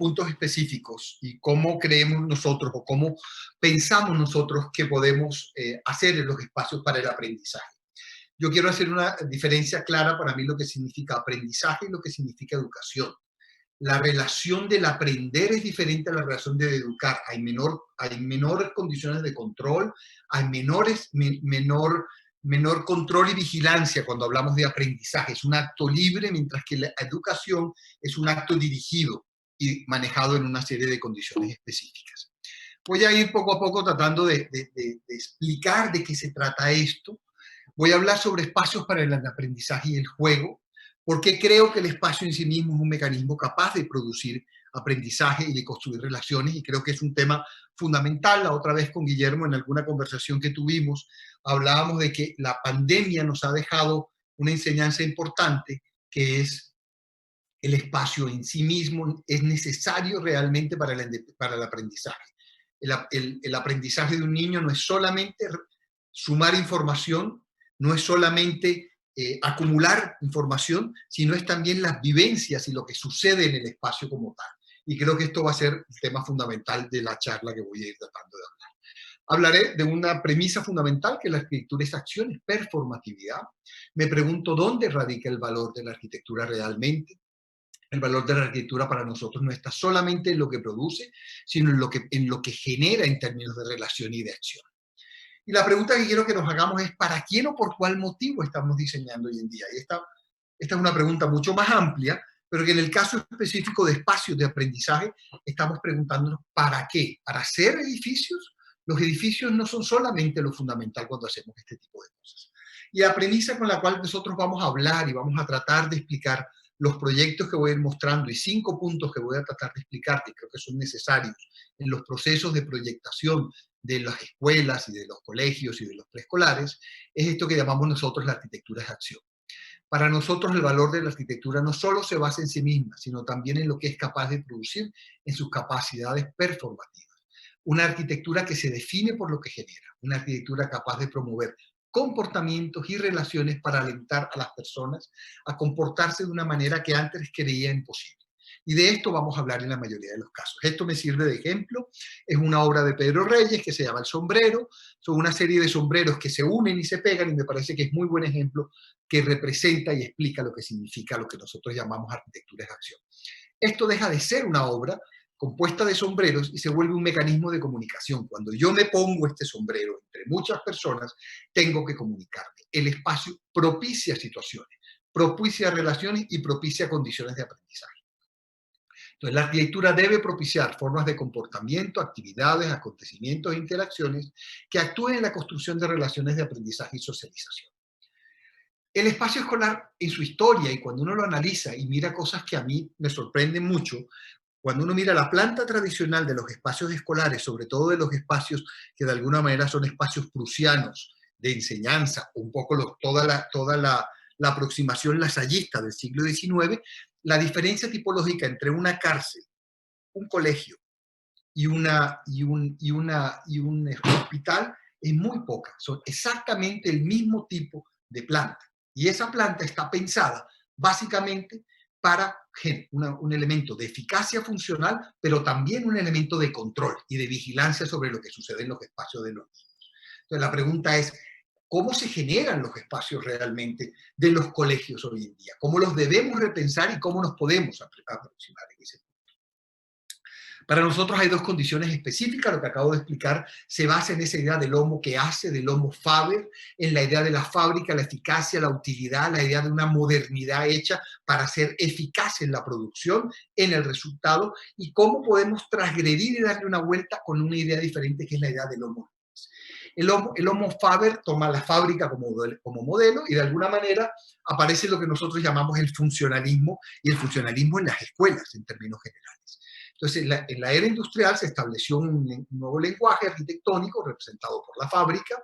puntos específicos y cómo creemos nosotros o cómo pensamos nosotros que podemos hacer en los espacios para el aprendizaje. Yo quiero hacer una diferencia clara para mí lo que significa aprendizaje y lo que significa educación. La relación del aprender es diferente a la relación de educar. Hay menores condiciones de control, hay menor control y vigilancia cuando hablamos de aprendizaje. Es un acto libre, mientras que la educación es un acto dirigido y manejado en una serie de condiciones específicas. Voy a ir poco a poco tratando de explicar de qué se trata esto. Voy a hablar sobre espacios para el aprendizaje y el juego, porque creo que el espacio en sí mismo es un mecanismo capaz de producir aprendizaje y de construir relaciones, y creo que es un tema fundamental. La otra vez con Guillermo, en alguna conversación que tuvimos, hablábamos de que la pandemia nos ha dejado una enseñanza importante, que es el espacio en sí mismo es necesario realmente para el aprendizaje. El aprendizaje de un niño no es solamente sumar información, no es solamente acumular información, sino es también las vivencias y lo que sucede en el espacio como tal. Y creo que esto va a ser el tema fundamental de la charla que voy a ir tratando de hablar. Hablaré de una premisa fundamental, que la arquitectura es acción, es performatividad. Me pregunto dónde radica el valor de la arquitectura realmente. El valor de la arquitectura para nosotros no está solamente en lo que produce, sino en lo que genera en términos de relación y de acción. Y la pregunta que quiero que nos hagamos es ¿para quién o por cuál motivo estamos diseñando hoy en día? Y esta es una pregunta mucho más amplia, pero que en el caso específico de espacios de aprendizaje estamos preguntándonos ¿para qué? ¿Para hacer edificios? Los edificios no son solamente lo fundamental cuando hacemos este tipo de cosas. Y la premisa con la cual nosotros vamos a hablar y vamos a tratar de explicar los proyectos que voy a ir mostrando y 5 puntos que voy a tratar de explicar, que creo que son necesarios en los procesos de proyectación de las escuelas y de los colegios y de los preescolares, es esto que llamamos nosotros la arquitectura de acción. Para nosotros el valor de la arquitectura no solo se basa en sí misma, sino también en lo que es capaz de producir en sus capacidades performativas. Una arquitectura que se define por lo que genera, una arquitectura capaz de promover comportamientos y relaciones para alentar a las personas a comportarse de una manera que antes creía imposible. Y de esto vamos a hablar en la mayoría de los casos. Esto me sirve de ejemplo. Es una obra de Pedro Reyes que se llama El Sombrero. Son una serie de sombreros que se unen y se pegan y me parece que es muy buen ejemplo que representa y explica lo que significa lo que nosotros llamamos arquitectura de acción. Esto deja de ser una obra compuesta de sombreros y se vuelve un mecanismo de comunicación. Cuando yo me pongo este sombrero entre muchas personas, tengo que comunicarme. El espacio propicia situaciones, propicia relaciones y propicia condiciones de aprendizaje. Entonces, la arquitectura debe propiciar formas de comportamiento, actividades, acontecimientos e interacciones que actúen en la construcción de relaciones de aprendizaje y socialización. El espacio escolar en su historia, y cuando uno lo analiza y mira cosas que a mí me sorprenden mucho, cuando uno mira la planta tradicional de los espacios escolares, sobre todo de los espacios que de alguna manera son espacios prusianos de enseñanza, un poco toda la aproximación lasallista del siglo XIX, la diferencia tipológica entre una cárcel, un colegio y un hospital es muy poca. Son exactamente el mismo tipo de planta. Y esa planta está pensada básicamente para un elemento de eficacia funcional, pero también un elemento de control y de vigilancia sobre lo que sucede en los espacios de los niños. Entonces la pregunta es, ¿cómo se generan los espacios realmente de los colegios hoy en día? ¿Cómo los debemos repensar y cómo nos podemos aproximar en ese punto? Para nosotros hay dos condiciones específicas. Lo que acabo de explicar se basa en esa idea del homo que hace, del homo faber, en la idea de la fábrica, la eficacia, la utilidad, la idea de una modernidad hecha para ser eficaz en la producción, en el resultado, y cómo podemos transgredir y darle una vuelta con una idea diferente, que es la idea del homo. El homo faber toma la fábrica como modelo y de alguna manera aparece lo que nosotros llamamos el funcionalismo, y el funcionalismo en las escuelas en términos generales. Entonces, en la era industrial se estableció un nuevo lenguaje arquitectónico representado por la fábrica,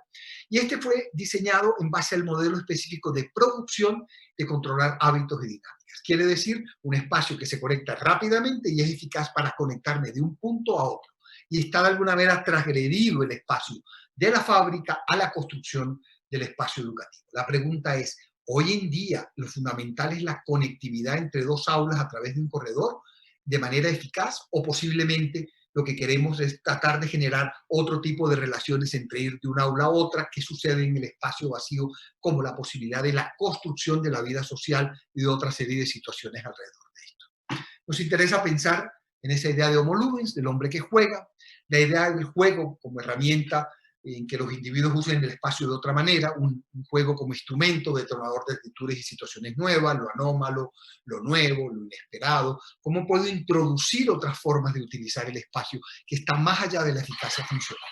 y este fue diseñado en base al modelo específico de producción, de controlar hábitos y dinámicas. Quiere decir, un espacio que se conecta rápidamente y es eficaz para conectarme de un punto a otro. Y está de alguna manera transgredido el espacio de la fábrica a la construcción del espacio educativo. La pregunta es, hoy en día lo fundamental es la conectividad entre dos aulas a través de un corredor. de manera eficaz o posiblemente lo que queremos es tratar de generar otro tipo de relaciones entre ir de una aula a otra que sucede en el espacio vacío, como la posibilidad de la construcción de la vida social y de otra serie de situaciones alrededor de esto. Nos interesa pensar en esa idea de homo ludens, del hombre que juega, la idea del juego como herramienta en que los individuos usen el espacio de otra manera, un juego como instrumento detonador de actitudes y situaciones nuevas, lo anómalo, lo nuevo, lo inesperado, cómo puedo introducir otras formas de utilizar el espacio que están más allá de la eficacia funcional.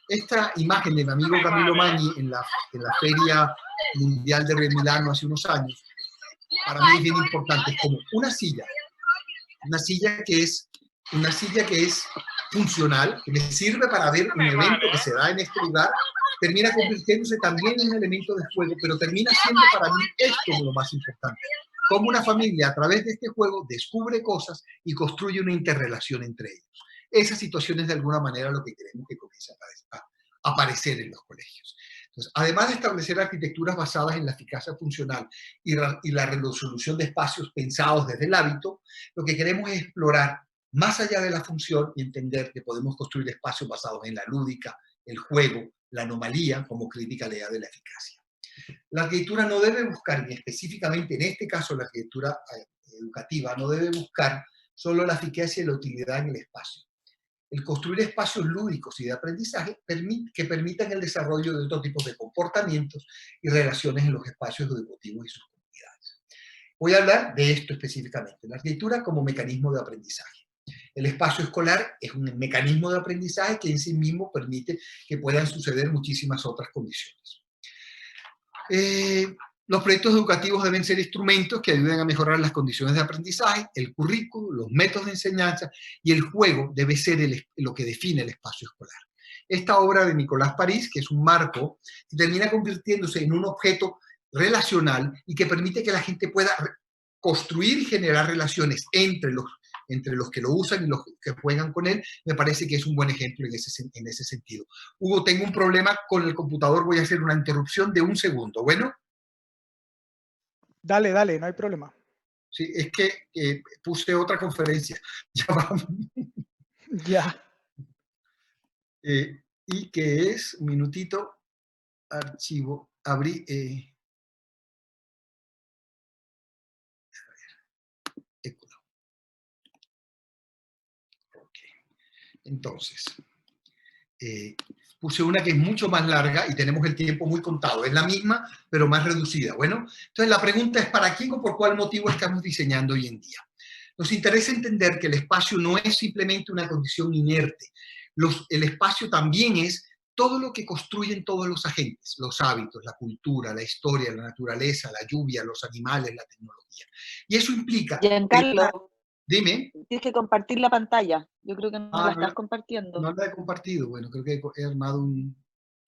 Esta imagen de mi amigo Camilo Magni en la Feria Mundial de Milano hace unos años, para mí es bien importante, es como una silla que es funcional, que me sirve para ver un evento que se da en este lugar, termina convirtiéndose también en un elemento de juego, pero termina siendo para mí esto lo más importante. Cómo una familia a través de este juego descubre cosas y construye una interrelación entre ellos. Esas situaciones de alguna manera lo que queremos que comience a aparecer en los colegios. Entonces, además de establecer arquitecturas basadas en la eficacia funcional y la resolución de espacios pensados desde el hábito, lo que queremos es explorar más allá de la función y entender que podemos construir espacios basados en la lúdica, el juego, la anomalía como crítica a la idea de la eficacia. La arquitectura no debe buscar, y específicamente en este caso la arquitectura educativa, no debe buscar solo la eficacia y la utilidad en el espacio. El construir espacios lúdicos y de aprendizaje que permitan el desarrollo de otros tipos de comportamientos y relaciones en los espacios educativos y sus comunidades. Voy a hablar de esto específicamente, la arquitectura como mecanismo de aprendizaje. El espacio escolar es un mecanismo de aprendizaje que en sí mismo permite que puedan suceder muchísimas otras condiciones. Los proyectos educativos deben ser instrumentos que ayuden a mejorar las condiciones de aprendizaje, el currículo, los métodos de enseñanza y el juego debe ser lo que define el espacio escolar. Esta obra de Nicolás París, que es un marco, termina convirtiéndose en un objeto relacional y que permite que la gente pueda construir y generar relaciones entre los que lo usan y los que juegan con él. Me parece que es un buen ejemplo en ese sentido. Hugo, tengo un problema con el computador, voy a hacer una interrupción de un segundo. Bueno. Dale, dale, no hay problema. Sí, es que puse otra conferencia. Ya vamos. Ya. Y que es, un minutito, archivo, abrí. Entonces, puse una que es mucho más larga y tenemos el tiempo muy contado. Es la misma, pero más reducida. Bueno, entonces la pregunta es, ¿para quién o por cuál motivo estamos diseñando hoy en día? Nos interesa entender que el espacio no es simplemente una condición inerte. El espacio también es todo lo que construyen todos los agentes, los hábitos, la cultura, la historia, la naturaleza, la lluvia, los animales, la tecnología. Y eso implica... Giancarlo, dime. tienes que compartir la pantalla. Yo creo que no la estás compartiendo. No la he compartido. Bueno, creo que he armado un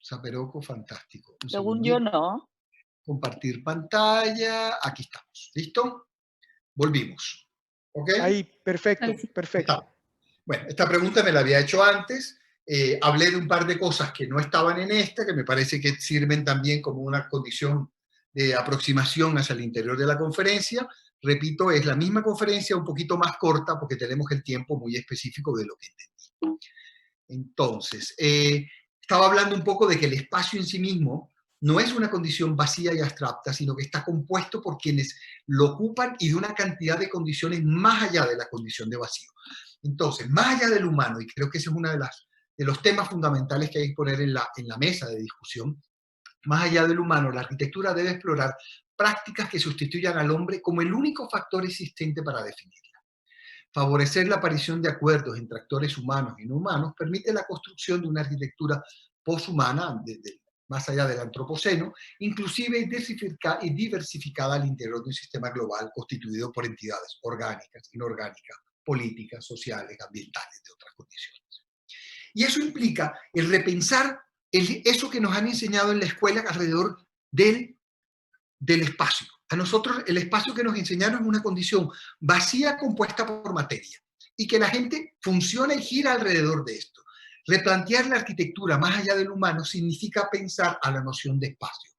zaperoco fantástico. Según yo, no. Compartir pantalla. Aquí estamos. ¿Listo? Volvimos. ¿Ok? Ahí, perfecto, perfecto. Está. Bueno, esta pregunta me la había hecho antes. Hablé de un par de cosas que no estaban en esta, que me parece que sirven también como una condición de aproximación hacia el interior de la conferencia. Repito, es la misma conferencia, un poquito más corta, porque tenemos el tiempo muy específico de lo que entendí. Entonces, estaba hablando un poco de que el espacio en sí mismo no es una condición vacía y abstracta, sino que está compuesto por quienes lo ocupan y de una cantidad de condiciones más allá de la condición de vacío. Entonces, más allá del humano, y creo que ese es uno de los temas fundamentales que hay que poner en la mesa de discusión, más allá del humano, la arquitectura debe explorar prácticas que sustituyan al hombre como el único factor existente para definirla. Favorecer la aparición de acuerdos entre actores humanos y no humanos permite la construcción de una arquitectura poshumana, más allá del antropoceno, inclusive y diversificada al interior de un sistema global constituido por entidades orgánicas, inorgánicas, políticas, sociales, ambientales, de otras condiciones. Y eso implica el repensar eso que nos han enseñado en la escuela alrededor del espacio. A nosotros el espacio que nos enseñaron es una condición vacía compuesta por materia y que la gente funciona y gira alrededor de esto. Replantear la arquitectura más allá del humano significa pensar a la noción de espacio.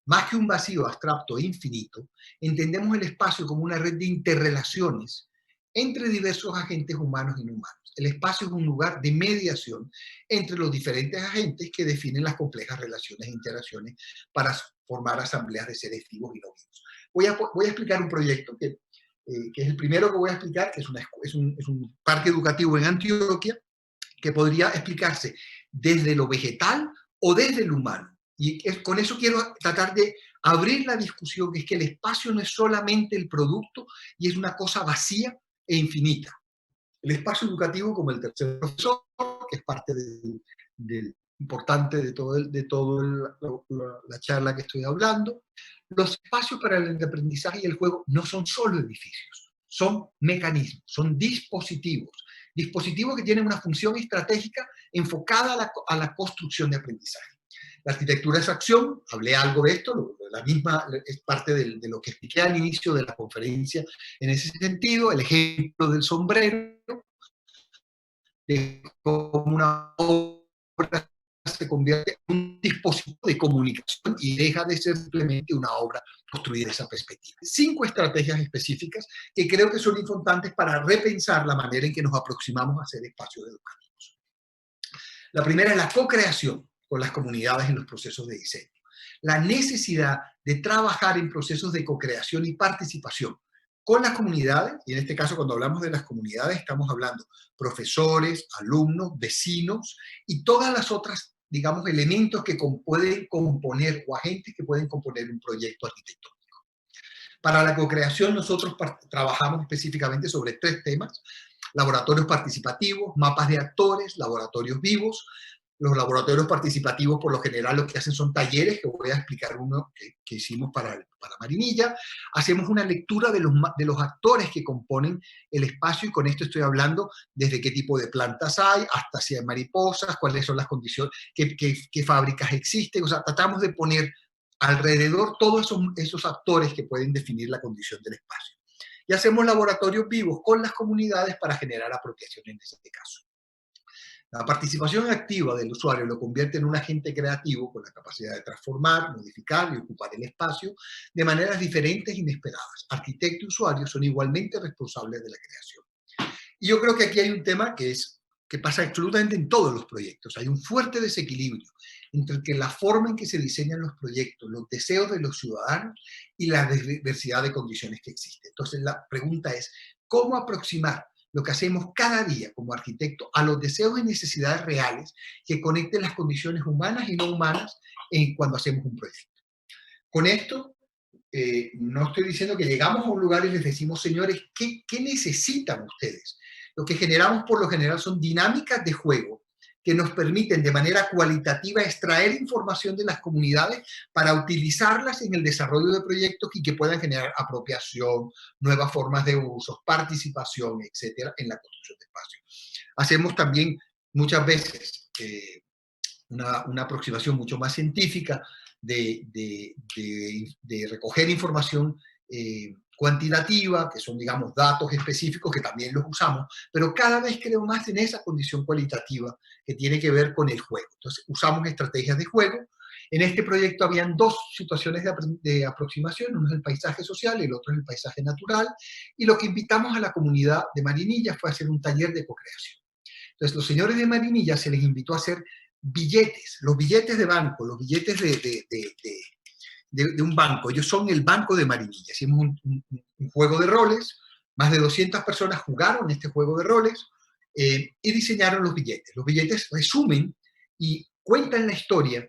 Más que un vacío abstracto e infinito, entendemos el espacio como una red de interrelaciones entre diversos agentes humanos y no humanos. El espacio es un lugar de mediación entre los diferentes agentes que definen las complejas relaciones e interacciones para formar asambleas de seres vivos y no vivos. Voy a explicar un proyecto que es el primero que voy a explicar, que es un parque educativo en Antioquia, que podría explicarse desde lo vegetal o desde lo humano. Y con eso quiero tratar de abrir la discusión, que es que el espacio no es solamente el producto y es una cosa vacía e infinita. El espacio educativo, como el tercer profesor, que es parte del importante de todo la charla que estoy hablando, los espacios para el aprendizaje y el juego no son solo edificios, son mecanismos, son dispositivos que tienen una función estratégica enfocada a la construcción de aprendizaje. La arquitectura es acción, hablé algo de esto, la misma es parte de lo que expliqué al inicio de la conferencia en ese sentido, el ejemplo del sombrero, de cómo una obra se convierte en un dispositivo de comunicación y deja de ser simplemente una obra construida en esa perspectiva. 5 estrategias específicas que creo que son importantes para repensar la manera en que nos aproximamos a hacer espacios educativos. La primera es la co-creación con las comunidades en los procesos de diseño. La necesidad de trabajar en procesos de co-creación y participación con las comunidades, y en este caso cuando hablamos de las comunidades estamos hablando profesores, alumnos, vecinos y todas las otras, digamos, elementos que pueden componer o agentes que pueden componer un proyecto arquitectónico. Para la co-creación nosotros trabajamos específicamente sobre 3 temas: laboratorios participativos, mapas de actores, laboratorios vivos. Los laboratorios participativos, por lo general, lo que hacen son talleres, que voy a explicar uno que hicimos para Marinilla. Hacemos una lectura de los actores que componen el espacio, y con esto estoy hablando desde qué tipo de plantas hay, hasta si hay mariposas, cuáles son las condiciones, qué fábricas existen. O sea, tratamos de poner alrededor todos esos actores que pueden definir la condición del espacio. Y hacemos laboratorios vivos con las comunidades para generar apropiación en este caso. La participación activa del usuario lo convierte en un agente creativo con la capacidad de transformar, modificar y ocupar el espacio de maneras diferentes e inesperadas. Arquitecto y usuario son igualmente responsables de la creación. Y yo creo que aquí hay un tema que pasa absolutamente en todos los proyectos. Hay un fuerte desequilibrio entre la forma en que se diseñan los proyectos, los deseos de los ciudadanos y la diversidad de condiciones que existe. Entonces la pregunta es, ¿cómo aproximar lo que hacemos cada día como arquitecto a los deseos y necesidades reales que conecten las condiciones humanas y no humanas cuando hacemos un proyecto? Con esto, no estoy diciendo que llegamos a un lugar y les decimos, señores, ¿qué necesitan ustedes? Lo que generamos por lo general son dinámicas de juego que nos permiten de manera cualitativa extraer información de las comunidades para utilizarlas en el desarrollo de proyectos y que puedan generar apropiación, nuevas formas de uso, participación, etcétera, en la construcción de espacios. Hacemos también muchas veces una aproximación mucho más científica de recoger información cuantitativa, que son, digamos, datos específicos que también los usamos, pero cada vez creo más en esa condición cualitativa que tiene que ver con el juego. Entonces, usamos estrategias de juego. En este proyecto habían 2 situaciones de aproximación, uno es el paisaje social, el otro es el paisaje natural, y lo que invitamos a la comunidad de Marinilla fue a hacer un taller de co-creación. Entonces, los señores de Marinilla se les invitó a hacer billetes, los billetes de banco, los billetes de un banco. Ellos son el Banco de Marinilla. Hicimos un juego de roles, más de 200 personas jugaron este juego de roles y diseñaron los billetes. Los billetes resumen y cuentan la historia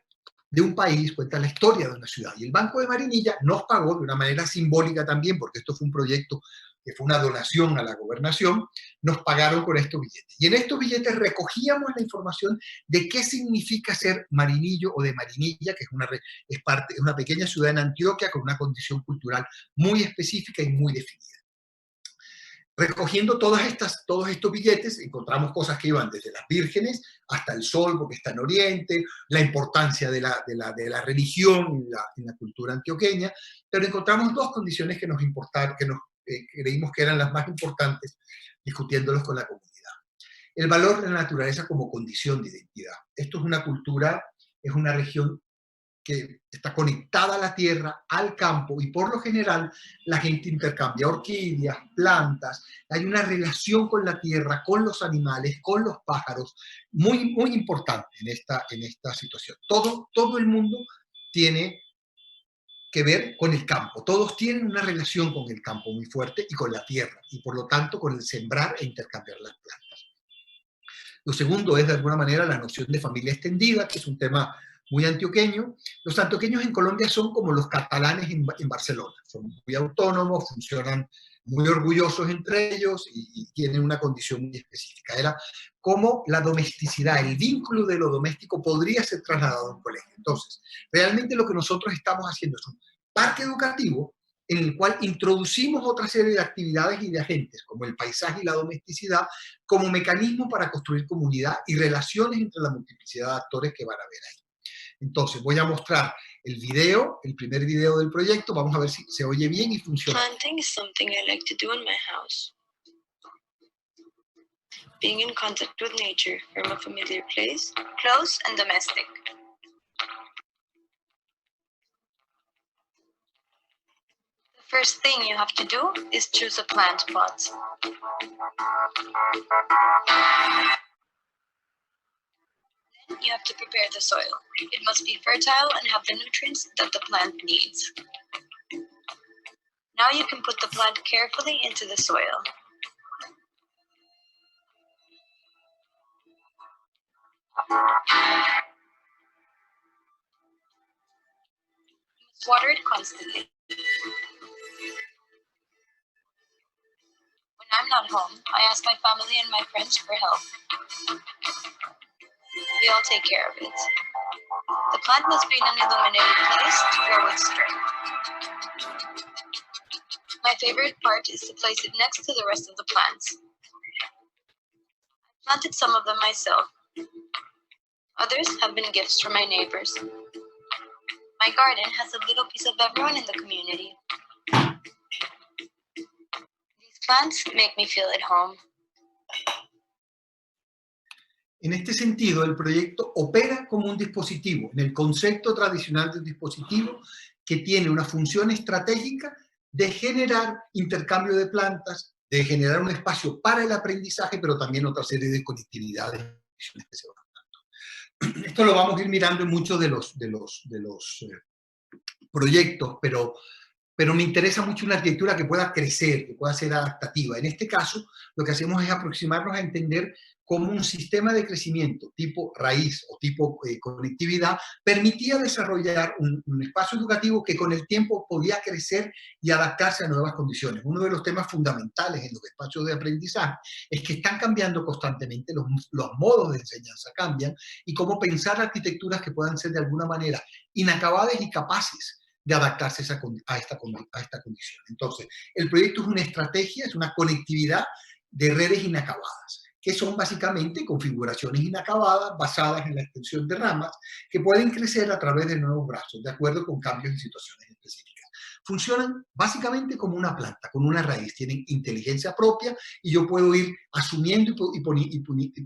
de un país, cuentan la historia de una ciudad. Y el Banco de Marinilla nos pagó de una manera simbólica también, porque esto fue un proyecto que fue una donación a la gobernación, nos pagaron con estos billetes. Y en estos billetes recogíamos la información de qué significa ser marinillo o de Marinilla, que es una pequeña ciudad en Antioquia con una condición cultural muy específica y muy definida. Recogiendo todos estos billetes, encontramos cosas que iban desde las vírgenes hasta el sol, porque está en Oriente, la importancia de la religión en la cultura antioqueña, pero encontramos 2 condiciones que nos importaron, que nos creímos que eran las más importantes, discutiéndolos con la comunidad. El valor de la naturaleza como condición de identidad. Esto es una cultura, es una región que está conectada a la tierra, al campo, y por lo general la gente intercambia orquídeas, plantas, hay una relación con la tierra, con los animales, con los pájaros, muy, muy importante en esta situación. Todo el mundo tiene que ver con el campo, todos tienen una relación con el campo muy fuerte y con la tierra, y por lo tanto con el sembrar e intercambiar las plantas. Lo segundo es, de alguna manera, la noción de familia extendida, que es un tema muy antioqueño. Los antioqueños en Colombia son como los catalanes en Barcelona. Son muy autónomos, funcionan muy orgullosos entre ellos y tienen una condición muy específica. Era cómo la domesticidad, el vínculo de lo doméstico podría ser trasladado a un colegio. Entonces, realmente lo que nosotros estamos haciendo es un parque educativo en el cual introducimos otra serie de actividades y de agentes, como el paisaje y la domesticidad, como mecanismo para construir comunidad y relaciones entre la multiplicidad de actores que van a ver ahí. Entonces, voy a mostrar el video, el primer video del proyecto, vamos a ver si se oye bien y funciona. Planting is something I like to do in my house. Being in contact with nature from a familiar place, close and domestic. The first thing you have to do is choose a plant pot. Then you have to prepare the soil. It must be fertile and have the nutrients that the plant needs. Now you can put the plant carefully into the soil. You must water it constantly. When I'm not home, I ask my family and my friends for help. We all take care of it. The plant must be in an illuminated place to grow with strength. My favorite part is to place it next to the rest of the plants. I planted some of them myself. Others have been gifts from my neighbors. My garden has a little piece of everyone in the community. These plants make me feel at home. En este sentido, el proyecto opera como un dispositivo, en el concepto tradicional de un dispositivo que tiene una función estratégica de generar intercambio de plantas, de generar un espacio para el aprendizaje, pero también otra serie de conectividades que se van dando. Esto lo vamos a ir mirando en muchos de los proyectos, pero me interesa mucho una arquitectura que pueda crecer, que pueda ser adaptativa. En este caso, lo que hacemos es aproximarnos a entender cómo un sistema de crecimiento tipo raíz o tipo conectividad permitía desarrollar un espacio educativo que con el tiempo podía crecer y adaptarse a nuevas condiciones. Uno de los temas fundamentales en los espacios de aprendizaje es que están cambiando constantemente, los modos de enseñanza cambian, y cómo pensar arquitecturas que puedan ser de alguna manera inacabadas y capaces de adaptarse a esta condición. Entonces, el proyecto es una estrategia, es una conectividad de redes inacabadas, que son básicamente configuraciones inacabadas basadas en la extensión de ramas que pueden crecer a través de nuevos brazos, de acuerdo con cambios en situaciones específicas. Funcionan básicamente como una planta, con una raíz, tienen inteligencia propia y yo puedo ir asumiendo y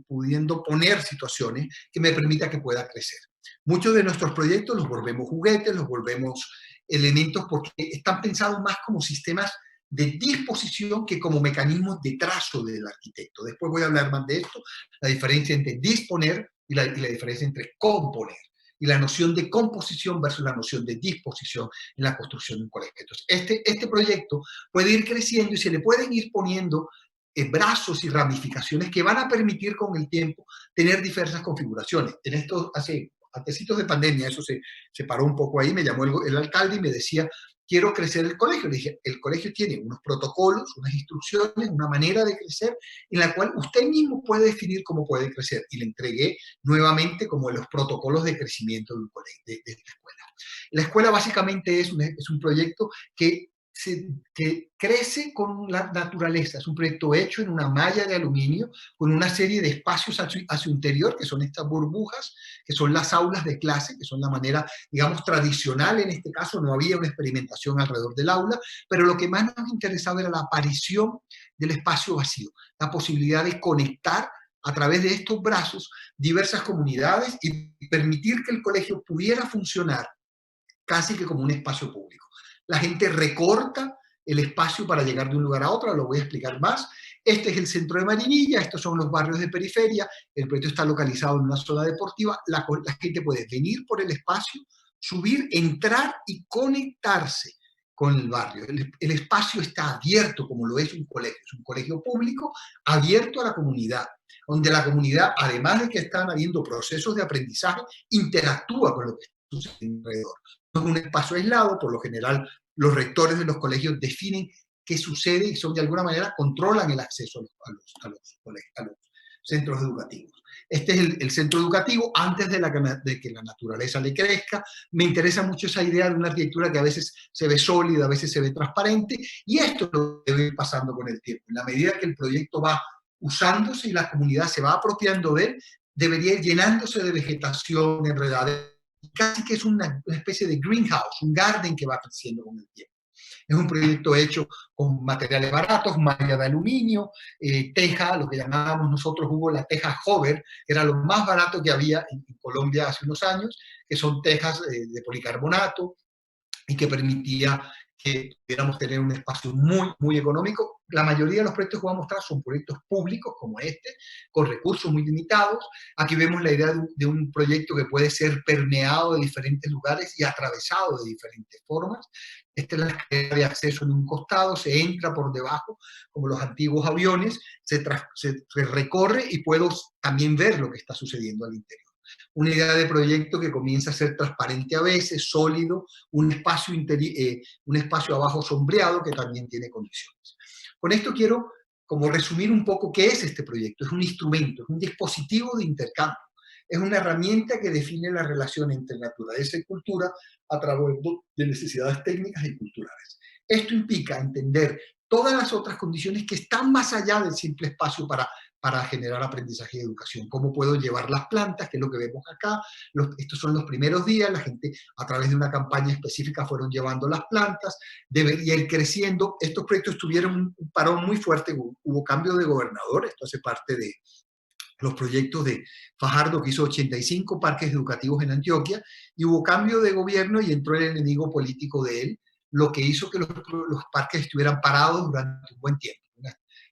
pudiendo poner situaciones que me permitan que pueda crecer. Muchos de nuestros proyectos los volvemos juguetes, los volvemos elementos porque están pensados más como sistemas de disposición que como mecanismos de trazo del arquitecto. Después voy a hablar más de esto, la diferencia entre disponer y la diferencia entre componer, y la noción de composición versus la noción de disposición en la construcción de un colegio. Entonces, este proyecto puede ir creciendo y se le pueden ir poniendo brazos y ramificaciones que van a permitir con el tiempo tener diversas configuraciones. En esto, antecitos de pandemia, eso se paró un poco ahí, me llamó el alcalde y me decía, quiero crecer el colegio. Le dije, el colegio tiene unos protocolos, unas instrucciones, una manera de crecer en la cual usted mismo puede definir cómo puede crecer. Y le entregué nuevamente como los protocolos de crecimiento de un colegio, de esta escuela. La escuela básicamente es un proyecto que crece con la naturaleza. Es un proyecto hecho en una malla de aluminio con una serie de espacios a su interior, que son estas burbujas, que son las aulas de clase, que son la manera, digamos, tradicional. En este caso no había una experimentación alrededor del aula, pero lo que más nos interesaba era la aparición del espacio vacío, la posibilidad de conectar a través de estos brazos diversas comunidades y permitir que el colegio pudiera funcionar casi que como un espacio público. La gente recorta el espacio para llegar de un lugar a otro, lo voy a explicar más. Este es el centro de Marinilla, estos son los barrios de periferia, el proyecto está localizado en una zona deportiva, la gente puede venir por el espacio, subir, entrar y conectarse con el barrio. El espacio está abierto, como lo es un colegio público abierto a la comunidad, donde la comunidad, además de que están habiendo procesos de aprendizaje, interactúa con lo que sucede alrededor. No es un espacio aislado, por lo general los rectores de los colegios definen qué sucede y son de alguna manera controlan el acceso a los centros educativos. Este es el centro educativo antes de que la naturaleza le crezca. Me interesa mucho esa idea de una arquitectura que a veces se ve sólida, a veces se ve transparente, y esto es lo que debe ir pasando con el tiempo. En la medida que el proyecto va usándose y la comunidad se va apropiando de él, debería ir llenándose de vegetación, enredadera, casi que es una especie de greenhouse, un garden que va creciendo con el tiempo. Es un proyecto hecho con materiales baratos, malla de aluminio, teja, lo que llamábamos nosotros, hubo la teja Hover, que era lo más barato que había en Colombia hace unos años, que son tejas de policarbonato y que permitía que pudiéramos tener un espacio muy, muy económico. La mayoría de los proyectos que voy a mostrar son proyectos públicos como este, con recursos muy limitados. Aquí vemos la idea de un proyecto que puede ser permeado de diferentes lugares y atravesado de diferentes formas. Esta es la escalera de acceso en un costado, se entra por debajo, como los antiguos aviones, se recorre y puedo también ver lo que está sucediendo al interior. Una idea de proyecto que comienza a ser transparente a veces, sólido, un espacio abajo sombreado que también tiene condiciones. Con esto quiero como resumir un poco qué es este proyecto. Es un instrumento, es un dispositivo de intercambio. Es una herramienta que define la relación entre naturaleza y cultura a través de necesidades técnicas y culturales. Esto implica entender todas las otras condiciones que están más allá del simple espacio para generar aprendizaje y educación. ¿Cómo puedo llevar las plantas? Que es lo que vemos acá. Estos son los primeros días, la gente a través de una campaña específica fueron llevando las plantas, debería ir creciendo. Estos proyectos tuvieron un parón muy fuerte, hubo cambio de gobernador, esto hace parte de los proyectos de Fajardo, que hizo 85 parques educativos en Antioquia, y hubo cambio de gobierno y entró el enemigo político de él, lo que hizo que los parques estuvieran parados durante un buen tiempo.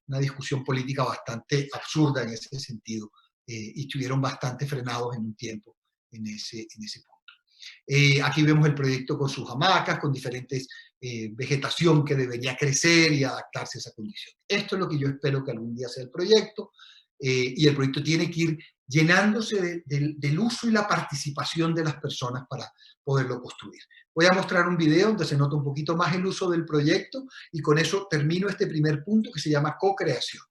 Una discusión política bastante absurda en ese sentido, y estuvieron bastante frenados en un tiempo en ese punto. Aquí vemos el proyecto con sus hamacas, con diferentes vegetación que debería crecer y adaptarse a esa condición. Esto es lo que yo espero que algún día sea el proyecto, y el proyecto tiene que ir llenándose del uso y la participación de las personas para poderlo construir. Voy a mostrar un video donde se nota un poquito más el uso del proyecto y con eso termino este primer punto que se llama co-creación.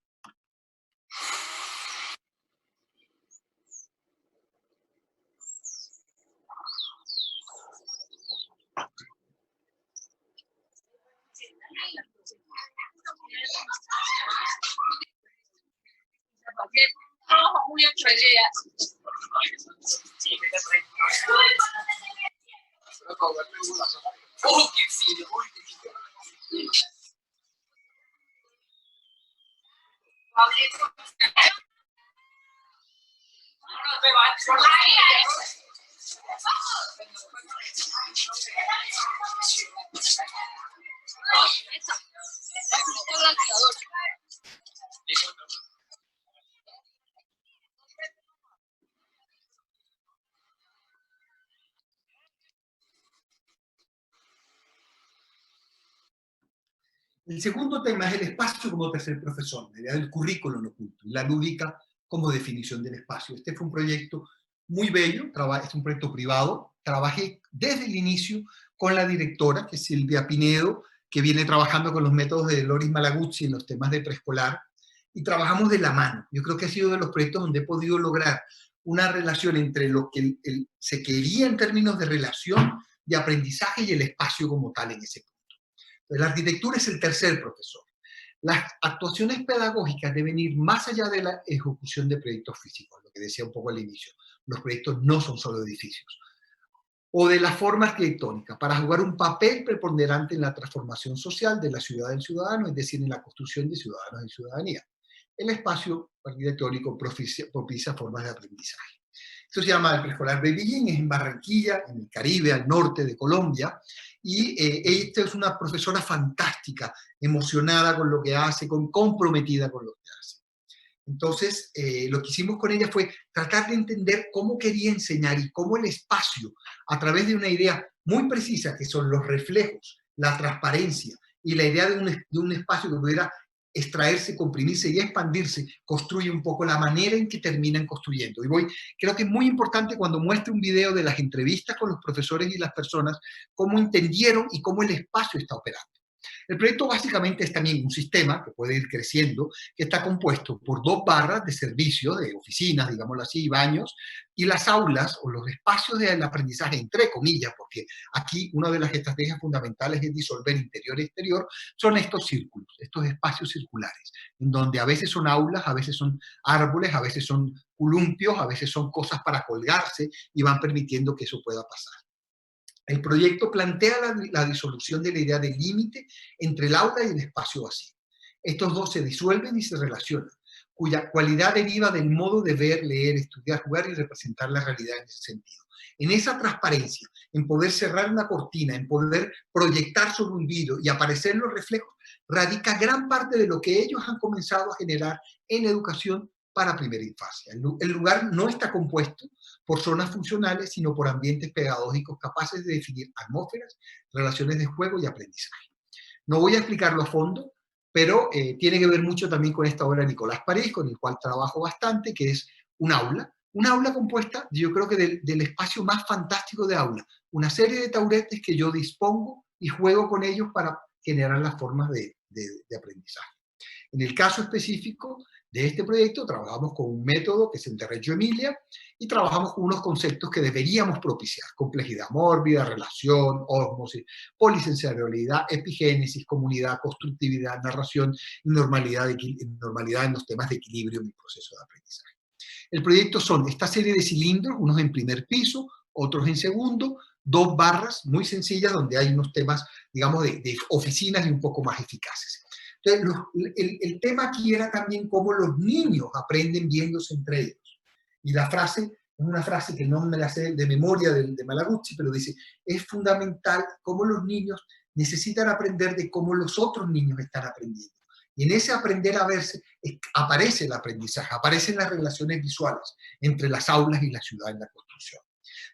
El segundo tema es el espacio como tercer profesor, la idea del currículum oculto, y la lúdica como definición del espacio. Este fue un proyecto muy bello, es un proyecto privado. Trabajé desde el inicio con la directora, que es Silvia Pinedo, que viene trabajando con los métodos de Loris Malaguzzi en los temas de preescolar, y trabajamos de la mano. Yo creo que ha sido de los proyectos donde he podido lograr una relación entre lo que se quería en términos de relación, de aprendizaje y el espacio como tal en ese punto. La arquitectura es el tercer profesor. Las actuaciones pedagógicas deben ir más allá de la ejecución de proyectos físicos, lo que decía un poco al inicio. Los proyectos no son solo edificios. O de la forma arquitectónica, para jugar un papel preponderante en la transformación social de la ciudad del ciudadano, es decir, en la construcción de ciudadanos y ciudadanía. El espacio arquitectónico propicia formas de aprendizaje. Esto se llama el preescolar Baby, es en Barranquilla, en el Caribe, al norte de Colombia, y esta es una profesora fantástica, emocionada con lo que hace, comprometida con lo que hace. Entonces, lo que hicimos con ella fue tratar de entender cómo quería enseñar y cómo el espacio, a través de una idea muy precisa, que son los reflejos, la transparencia y la idea de un espacio que pudiera extraerse, comprimirse y expandirse, construye un poco la manera en que terminan construyendo. Creo que es muy importante cuando muestre un video de las entrevistas con los profesores y las personas, cómo entendieron y cómo el espacio está operando. El proyecto básicamente es también un sistema que puede ir creciendo, que está compuesto por 2 barras de servicio, de oficinas, digámoslo así, baños, y las aulas o los espacios del aprendizaje, entre comillas, porque aquí una de las estrategias fundamentales es disolver interior y exterior, son estos círculos, estos espacios circulares, en donde a veces son aulas, a veces son árboles, a veces son columpios, a veces son cosas para colgarse y van permitiendo que eso pueda pasar. El proyecto plantea la disolución de la idea del límite entre el aula y el espacio vacío. Estos dos se disuelven y se relacionan, cuya cualidad deriva del modo de ver, leer, estudiar, jugar y representar la realidad en ese sentido. En esa transparencia, en poder cerrar una cortina, en poder proyectar sobre un vidrio y aparecer los reflejos, radica gran parte de lo que ellos han comenzado a generar en educación para primera infancia. El lugar no está compuesto por zonas funcionales, sino por ambientes pedagógicos capaces de definir atmósferas, relaciones de juego y aprendizaje. No voy a explicarlo a fondo, pero tiene que ver mucho también con esta obra de Nicolás París, con el cual trabajo bastante, que es un aula compuesta, yo creo que del espacio más fantástico de aula, una serie de tauretes que yo dispongo y juego con ellos para generar las formas de aprendizaje. En el caso específico de este proyecto, trabajamos con un método que es el de Reggio Emilia y trabajamos con unos conceptos que deberíamos propiciar: complejidad mórbida, relación, ósmosis, polisensorialidad, epigénesis, comunidad, constructividad, narración y normalidad en los temas de equilibrio en el proceso de aprendizaje. El proyecto son esta serie de cilindros, unos en primer piso, otros en segundo, 2 barras muy sencillas donde hay unos temas, digamos, de oficinas y un poco más eficaces. Entonces, el tema aquí era también cómo los niños aprenden viéndose entre ellos. Y la frase es una frase que no me la sé de memoria de Malaguzzi, pero dice: es fundamental cómo los niños necesitan aprender de cómo los otros niños están aprendiendo. Y en ese aprender a verse aparece el aprendizaje, aparecen las relaciones visuales entre las aulas y la ciudad en la construcción.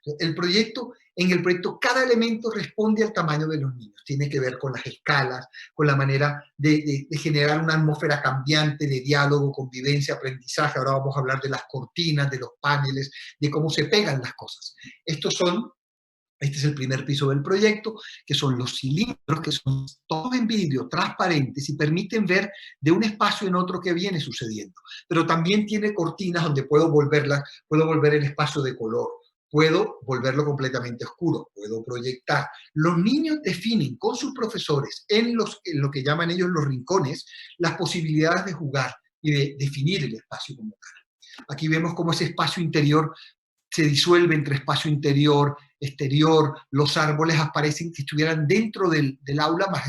En el proyecto cada elemento responde al tamaño de los niños. Tiene que ver con las escalas, con la manera de generar una atmósfera cambiante de diálogo, convivencia, aprendizaje. Ahora vamos a hablar de las cortinas, de los paneles, de cómo se pegan las cosas. Este es el primer piso del proyecto, que son los cilindros, que son todos en vidrio, transparentes, y permiten ver de un espacio en otro qué viene sucediendo. Pero también tiene cortinas donde puedo volver el espacio de color, puedo volverlo completamente oscuro, puedo proyectar. Los niños definen con sus profesores, en lo que llaman ellos los rincones, las posibilidades de jugar y de definir el espacio como tal. Aquí vemos cómo ese espacio interior se disuelve entre espacio interior, exterior, los árboles aparecen que estuvieran dentro del aula, más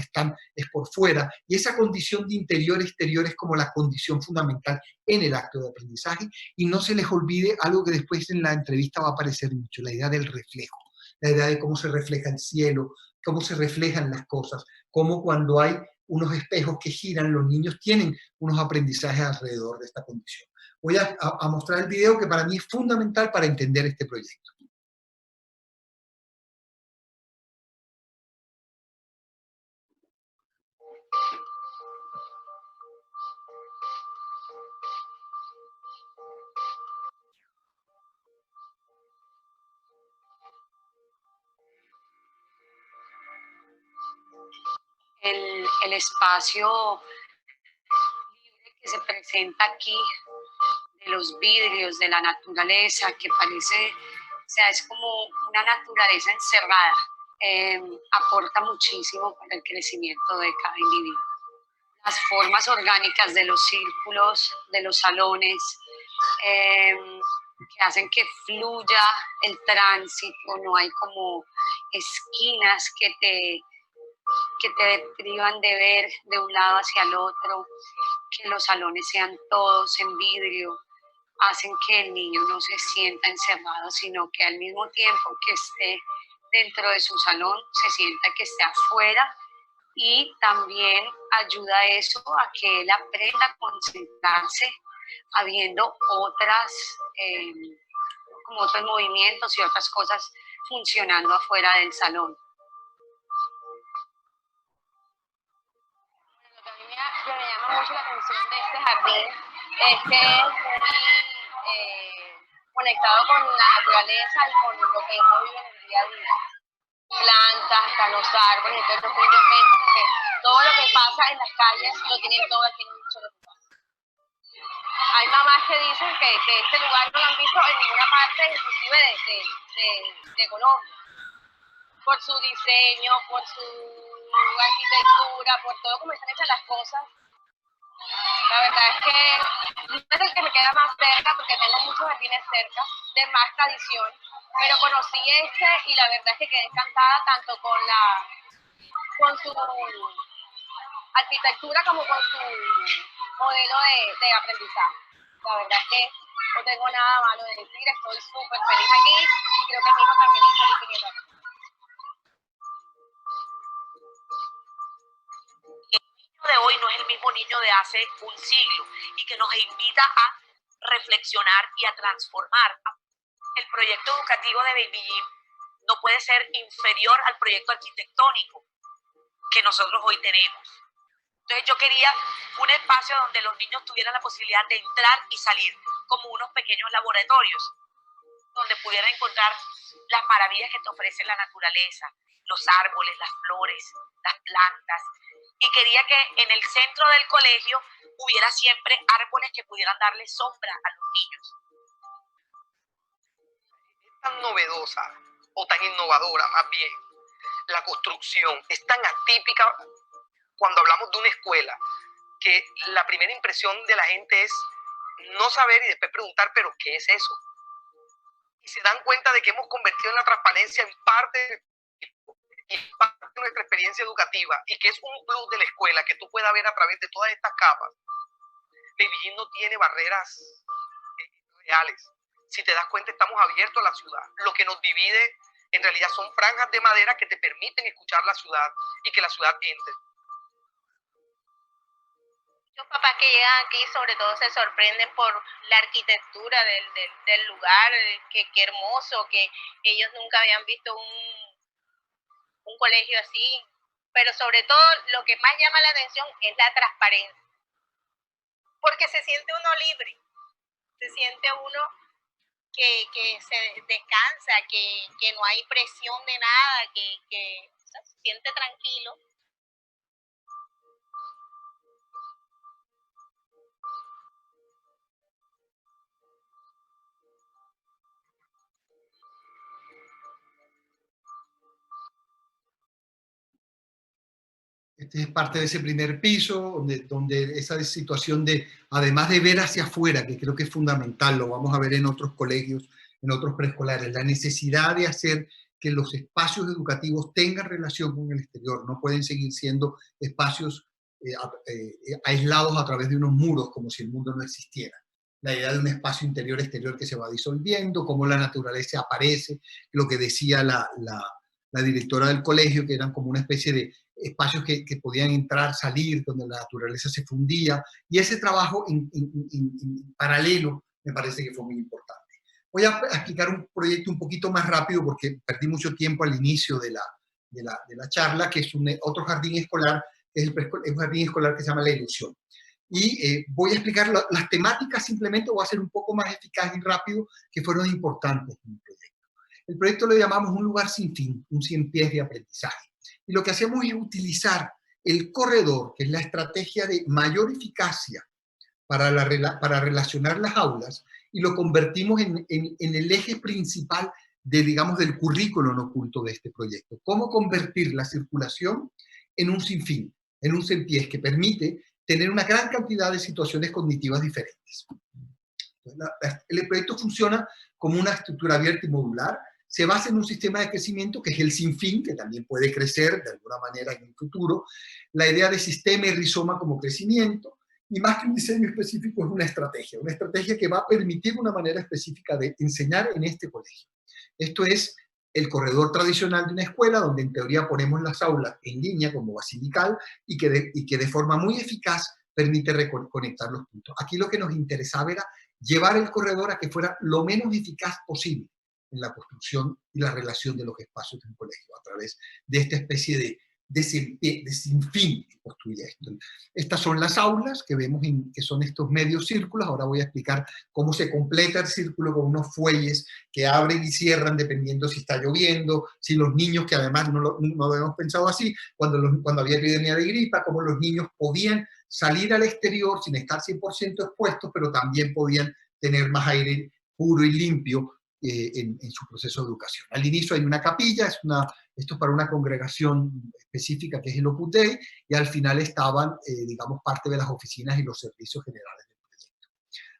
es por fuera, y esa condición de interior-exterior es como la condición fundamental en el acto de aprendizaje. Y no se les olvide algo que después en la entrevista va a aparecer mucho: la idea del reflejo, la idea de cómo se refleja el cielo, cómo se reflejan las cosas, cómo cuando hay unos espejos que giran, los niños tienen unos aprendizajes alrededor de esta condición. Voy a mostrar el video que para mí es fundamental para entender este proyecto. El espacio libre que se presenta aquí, de los vidrios, de la naturaleza, que parece, o sea, es como una naturaleza encerrada, aporta muchísimo para el crecimiento de cada individuo. Las formas orgánicas de los círculos, de los salones, que hacen que fluya el tránsito, no hay como esquinas que te privan de ver de un lado hacia el otro, que los salones sean todos en vidrio, hacen que el niño no se sienta encerrado, sino que al mismo tiempo que esté dentro de su salón, se sienta que esté afuera, y también ayuda eso a que él aprenda a concentrarse habiendo como otros movimientos y otras cosas funcionando afuera del salón. Lo que a mí me llama mucho la atención de este jardín es que es muy conectado con la naturaleza y con lo que uno vive en el día a día. Plantas, hasta los árboles, entonces los niños ven como que todo lo que pasa en las calles lo tienen todo aquí en un solo lugar. Hay mamás que dicen que este lugar no lo han visto en ninguna parte, inclusive de Colombia, por su diseño, por su arquitectura, por todo como están hechas las cosas. La verdad es que no es el que me queda más cerca, porque tengo muchos jardines cerca, de más tradición, pero conocí este y la verdad es que quedé encantada tanto con su arquitectura como con su modelo de aprendizaje. La verdad es que no tengo nada malo de decir, estoy súper feliz aquí y creo que mi hijo también está viniendo aquí. De hoy no es el mismo niño de hace un siglo y que nos invita a reflexionar y a transformar. El proyecto educativo de Baby Jim no puede ser inferior al proyecto arquitectónico que nosotros hoy tenemos. Entonces yo quería un espacio donde los niños tuvieran la posibilidad de entrar y salir, como unos pequeños laboratorios, donde pudieran encontrar las maravillas que te ofrece la naturaleza, los árboles, las flores, las plantas. Y quería que en el centro del colegio hubiera siempre árboles que pudieran darle sombra a los niños. Es tan novedosa o tan innovadora, más bien, la construcción. Es tan atípica cuando hablamos de una escuela, que la primera impresión de la gente es no saber y después preguntar, ¿pero qué es eso? Y se dan cuenta de que hemos convertido en la transparencia en parte de nuestra experiencia educativa, y que es un plus de la escuela que tú puedas ver a través de todas estas capas. Baby Jim no tiene barreras reales. Si te das cuenta, estamos abiertos a la ciudad. Lo que nos divide en realidad son franjas de madera que te permiten escuchar la ciudad y que la ciudad entre. Los papás que llegan aquí sobre todo se sorprenden por la arquitectura del lugar, que hermoso, que ellos nunca habían visto un colegio así, pero sobre todo lo que más llama la atención es la transparencia, porque se siente uno libre, se siente uno que se descansa, que no hay presión de nada, que se siente tranquilo. Este es parte de ese primer piso, donde esa situación de, además de ver hacia afuera, que creo que es fundamental, lo vamos a ver en otros colegios, en otros preescolares, la necesidad de hacer que los espacios educativos tengan relación con el exterior, no pueden seguir siendo espacios aislados a través de unos muros, como si el mundo no existiera. La idea de un espacio interior-exterior que se va disolviendo, cómo la naturaleza aparece, lo que decía la directora del colegio, que eran como una especie de espacios que podían entrar, salir, donde la naturaleza se fundía, y ese trabajo en paralelo me parece que fue muy importante. Voy a explicar un proyecto un poquito más rápido porque perdí mucho tiempo al inicio de la charla, que es otro jardín escolar, que es un jardín escolar que se llama La Ilusión. Y voy a explicar las temáticas, simplemente voy a ser un poco más eficaz y rápido, que fueron importantes en el proyecto. El proyecto lo llamamos un lugar sin fin, un 100 pies de aprendizaje. Y lo que hacemos es utilizar el corredor, que es la estrategia de mayor eficacia para relacionar las aulas, y lo convertimos en el eje principal digamos, del currículum oculto de este proyecto. Cómo convertir la circulación en un sinfín, en un 100 pies que permite tener una gran cantidad de situaciones cognitivas diferentes. El proyecto funciona como una estructura abierta y modular. Se basa en un sistema de crecimiento que es el sinfín, que también puede crecer de alguna manera en el futuro. La idea de sistema y rizoma como crecimiento, Y más que un diseño específico, es una estrategia que va a permitir una manera específica de enseñar en este colegio. Esto es el corredor tradicional de una escuela, donde en teoría ponemos las aulas en línea como basilical y que de forma muy eficaz permite conectar los puntos. Aquí lo que nos interesaba era llevar el corredor a que fuera lo menos eficaz posible en la construcción y la relación de los espacios de un colegio a través de esta especie de sinfín que construye esto. Estas son las aulas que vemos que son estos medios círculos. Ahora voy a explicar cómo se completa el círculo con unos fuelles que abren y cierran dependiendo si está lloviendo, si los niños, que además no lo habíamos pensado así, cuando había epidemia de gripa, cómo los niños podían salir al exterior sin estar 100% expuestos, pero también podían tener más aire puro y limpio en su proceso de educación. Al inicio hay una capilla, esto es para una congregación específica que es el Opus Dei, y al final estaban, digamos, parte de las oficinas y los servicios generales del proyecto.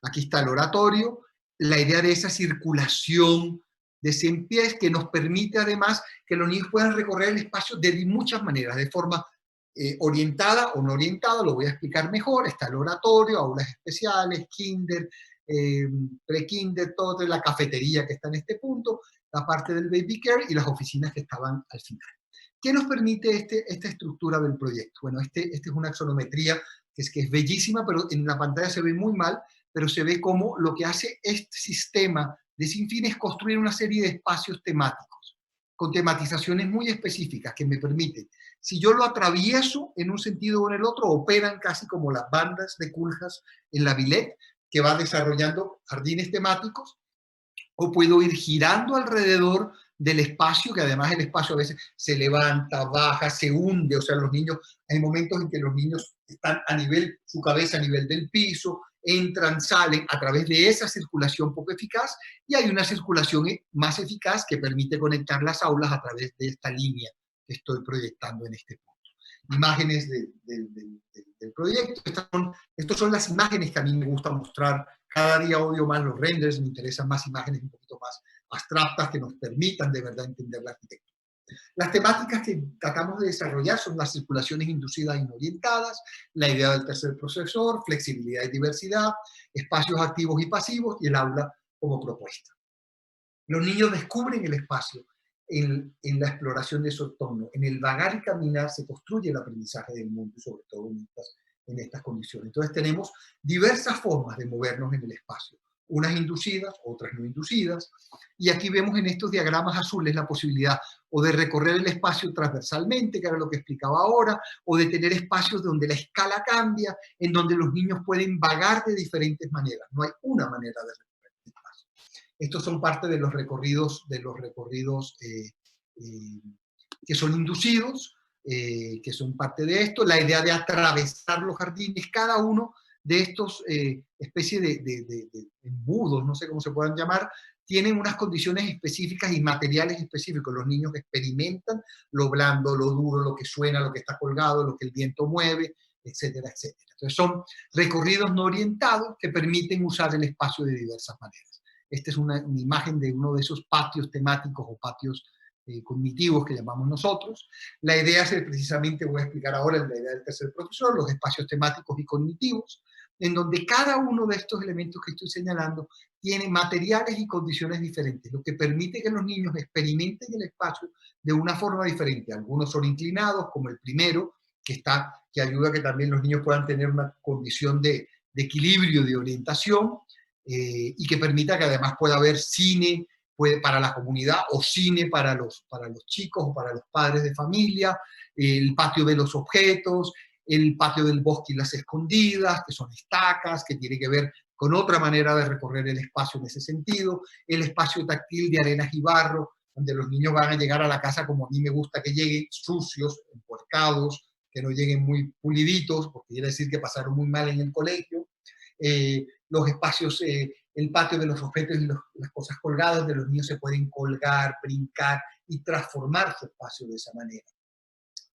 Aquí está el oratorio, la idea de esa circulación de 100 pies que nos permite además que los niños puedan recorrer el espacio de muchas maneras, de forma orientada o no orientada, lo voy a explicar mejor. Está el oratorio, aulas especiales, kinder, pre-kinder, toda la cafetería que está en este punto, la parte del baby care y las oficinas que estaban al final. ¿Qué nos permite esta estructura del proyecto? Bueno, este es una axonometría que es bellísima, pero en la pantalla se ve muy mal, pero se ve cómo lo que hace este sistema de sinfín es construir una serie de espacios temáticos, con tematizaciones muy específicas que me permiten, si yo lo atravieso en un sentido o en el otro, operan casi como las bandas de Koolhaas en la Villette, que va desarrollando jardines temáticos, o puedo ir girando alrededor del espacio, que además el espacio a veces se levanta, baja, se hunde, o sea, los niños, hay momentos en que los niños están a nivel, su cabeza a nivel del piso, entran, salen a través de esa circulación poco eficaz, y hay una circulación más eficaz que permite conectar las aulas a través de esta línea que estoy proyectando en este punto. Imágenes del proyecto. Estas son las imágenes que a mí me gusta mostrar. Cada día odio más los renders, me interesan más imágenes un poquito más abstractas que nos permitan de verdad entender la arquitectura. Las temáticas que tratamos de desarrollar son las circulaciones inducidas y no orientadas, la idea del tercer profesor, flexibilidad y diversidad, espacios activos y pasivos y el aula como propuesta. Los niños descubren el espacio en la exploración de su entorno. En el vagar y caminar se construye el aprendizaje del mundo, sobre todo en estas condiciones. Entonces tenemos diversas formas de movernos en el espacio, unas inducidas, otras no inducidas, y aquí vemos en estos diagramas azules la posibilidad o de recorrer el espacio transversalmente, que era lo que explicaba ahora, o de tener espacios donde la escala cambia, en donde los niños pueden vagar de diferentes maneras. No hay una manera de recorrer el espacio. Estos son parte de los recorridos que son inducidos, que son parte de esto. La idea de atravesar los jardines, cada uno de estos especies de embudos, no sé cómo se puedan llamar, tienen unas condiciones específicas y materiales específicos. Los niños experimentan lo blando, lo duro, lo que suena, lo que está colgado, lo que el viento mueve, etcétera, etcétera. Entonces son recorridos no orientados que permiten usar el espacio de diversas maneras. Esta es una imagen de uno de esos patios temáticos o patios cognitivos que llamamos nosotros. La idea es precisamente, voy a explicar ahora la idea del tercer profesor, los espacios temáticos y cognitivos, en donde cada uno de estos elementos que estoy señalando tiene materiales y condiciones diferentes, lo que permite que los niños experimenten el espacio de una forma diferente. Algunos son inclinados, como el primero, que ayuda a que también los niños puedan tener una condición de equilibrio, de orientación, y que permita que además pueda haber cine para la comunidad o cine para los chicos o para los padres de familia, el patio de los objetos, el patio del bosque y las escondidas, que son estacas, que tiene que ver con otra manera de recorrer el espacio en ese sentido, el espacio táctil de arenas y barro, donde los niños van a llegar a la casa como a mí me gusta que lleguen, sucios, empuercados, que no lleguen muy puliditos, porque quiere decir que pasaron muy mal en el colegio. Los espacios, el patio de los objetos y las cosas colgadas, donde los niños se pueden colgar, brincar y transformar su espacio de esa manera.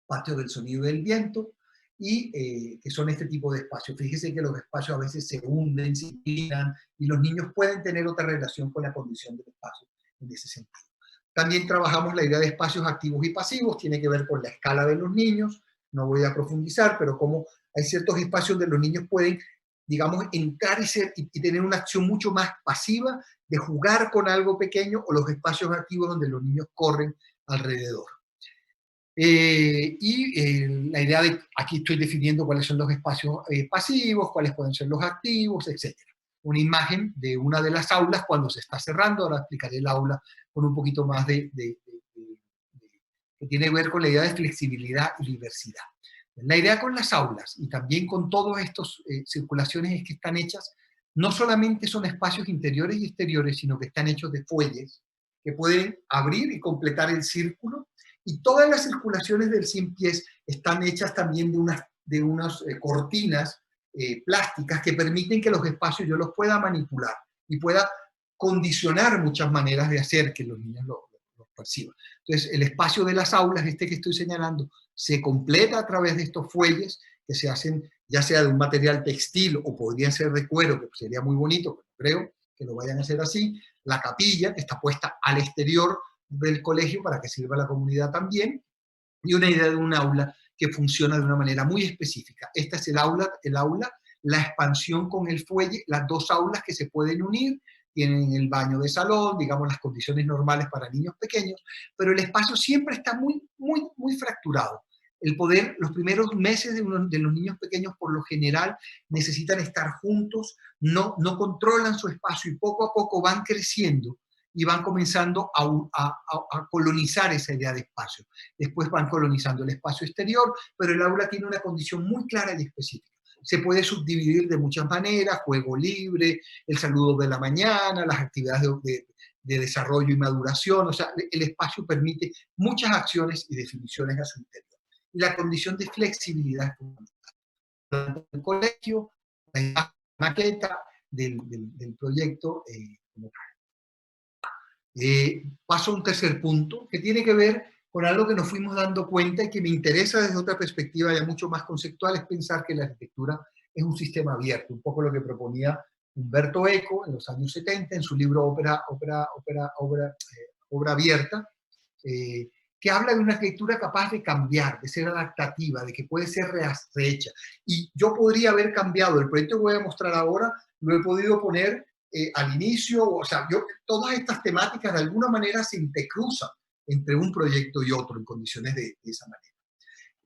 Patio del sonido y del viento, y que son este tipo de espacios. Fíjese que los espacios a veces se hunden, se inclinan, y los niños pueden tener otra relación con la condición del espacio en ese sentido. También trabajamos la idea de espacios activos y pasivos, tiene que ver con la escala de los niños, no voy a profundizar, pero cómo hay ciertos espacios donde los niños pueden, digamos, entrar y tener una acción mucho más pasiva de jugar con algo pequeño, o los espacios activos donde los niños corren alrededor. La idea de, aquí estoy definiendo cuáles son los espacios pasivos, cuáles pueden ser los activos, etc. Una imagen de una de las aulas cuando se está cerrando. Ahora explicaré el aula con un poquito más que tiene que ver con la idea de flexibilidad y diversidad. La idea con las aulas y también con todas estas circulaciones es que están hechas, no solamente son espacios interiores y exteriores, sino que están hechos de fuelles que pueden abrir y completar el círculo, y todas las circulaciones del 100 pies están hechas también de unas cortinas plásticas que permiten que los espacios yo los pueda manipular y pueda condicionar muchas maneras de hacer que los niños lo perciban. Entonces, el espacio de las aulas, que estoy señalando, se completa a través de estos fuelles que se hacen ya sea de un material textil o podrían ser de cuero, que sería muy bonito, pero creo que lo vayan a hacer así. La capilla, que está puesta al exterior del colegio para que sirva a la comunidad también, y una idea de un aula que funciona de una manera muy específica. Esta es el aula, la expansión con el fuelle, las dos aulas que se pueden unir, tienen el baño de salón, digamos las condiciones normales para niños pequeños, pero el espacio siempre está muy fracturado. El poder, los primeros meses de los niños pequeños por lo general necesitan estar juntos, no controlan su espacio y poco a poco van creciendo y van comenzando a colonizar esa idea de espacio. Después van colonizando el espacio exterior, pero el aula tiene una condición muy clara y específica. Se puede subdividir de muchas maneras: juego libre, el saludo de la mañana, las actividades de desarrollo y maduración. O sea, el espacio permite muchas acciones y definiciones a su interior. Y la condición de flexibilidad es fundamental. El colegio, la maqueta del proyecto como tal. Paso a un tercer punto que tiene que ver con algo que nos fuimos dando cuenta y que me interesa desde otra perspectiva ya mucho más conceptual, es pensar que la arquitectura es un sistema abierto, un poco lo que proponía Umberto Eco en los años 70 en su libro Obra Abierta, que habla de una arquitectura capaz de cambiar, de ser adaptativa, de que puede ser rehecha. Y yo podría haber cambiado el proyecto que voy a mostrar ahora, lo he podido poner al inicio, o sea, todas estas temáticas de alguna manera se intercruzan entre un proyecto y otro en condiciones de esa manera.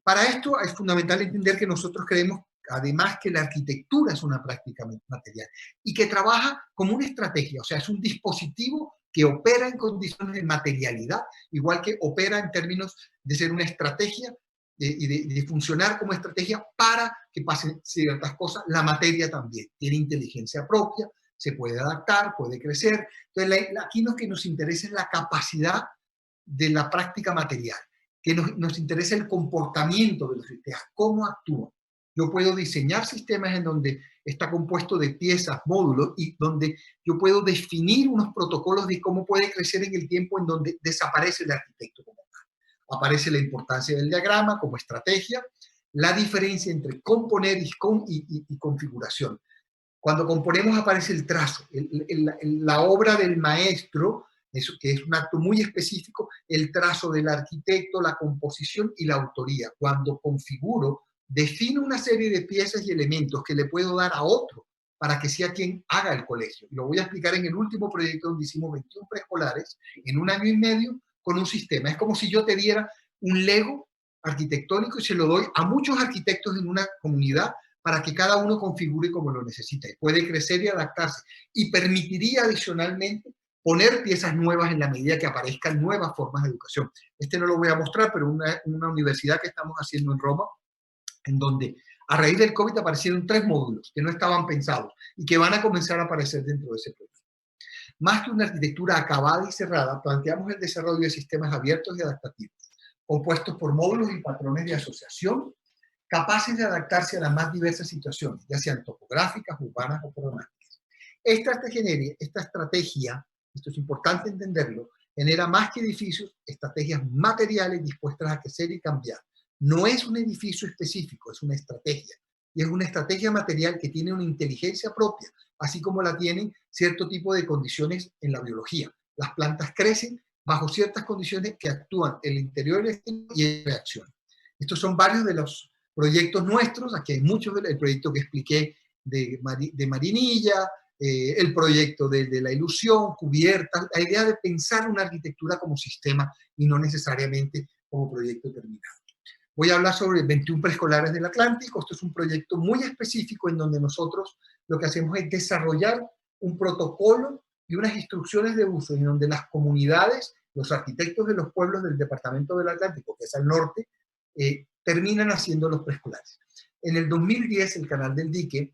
Para esto es fundamental entender que nosotros creemos, además, que la arquitectura es una práctica material y que trabaja como una estrategia, o sea, es un dispositivo que opera en condiciones de materialidad, igual que opera en términos de ser una estrategia y de funcionar como estrategia para que pasen ciertas cosas. La materia también tiene inteligencia propia, se puede adaptar, puede crecer. Entonces, aquí lo que nos interesa es la capacidad de la práctica material, que nos interesa el comportamiento de los sistemas, cómo actúan. Yo puedo diseñar sistemas en donde está compuesto de piezas, módulos, y donde yo puedo definir unos protocolos de cómo puede crecer en el tiempo, en donde desaparece el arquitecto como tal. Aparece la importancia del diagrama como estrategia, la diferencia entre componer y configuración. Cuando componemos aparece el trazo, la obra del maestro, eso que es un acto muy específico, el trazo del arquitecto, la composición y la autoría. Cuando configuro, defino una serie de piezas y elementos que le puedo dar a otro para que sea quien haga el colegio. Y lo voy a explicar en el último proyecto donde hicimos 21 preescolares en 1 año y medio con un sistema. Es como si yo te diera un Lego arquitectónico y se lo doy a muchos arquitectos en una comunidad para que cada uno configure como lo necesita. Puede crecer y adaptarse. Y permitiría adicionalmente poner piezas nuevas en la medida que aparezcan nuevas formas de educación. No lo voy a mostrar, pero una universidad que estamos haciendo en Roma, en donde a raíz del COVID aparecieron 3 módulos que no estaban pensados y que van a comenzar a aparecer dentro de ese proyecto. Más que una arquitectura acabada y cerrada, planteamos el desarrollo de sistemas abiertos y adaptativos, compuestos por módulos y patrones de asociación, capaces de adaptarse a las más diversas situaciones, ya sean topográficas, urbanas o programáticas. Esta estrategia, esto es importante entenderlo, genera más que edificios, estrategias materiales dispuestas a crecer y cambiar. No es un edificio específico, es una estrategia. Y es una estrategia material que tiene una inteligencia propia, así como la tienen cierto tipo de condiciones en la biología. Las plantas crecen bajo ciertas condiciones que actúan en el interior del exterior y en reacción. Estos son varios de los proyectos nuestros, aquí hay muchos, el proyecto que expliqué de Marinilla, el proyecto de la ilusión, cubierta, la idea de pensar una arquitectura como sistema y no necesariamente como proyecto terminado. Voy a hablar sobre 21 preescolares del Atlántico. Esto es un proyecto muy específico en donde nosotros lo que hacemos es desarrollar un protocolo y unas instrucciones de uso en donde las comunidades, los arquitectos de los pueblos del departamento del Atlántico, que es al norte, terminan haciendo los preescolares. En el 2010, el Canal del Dique,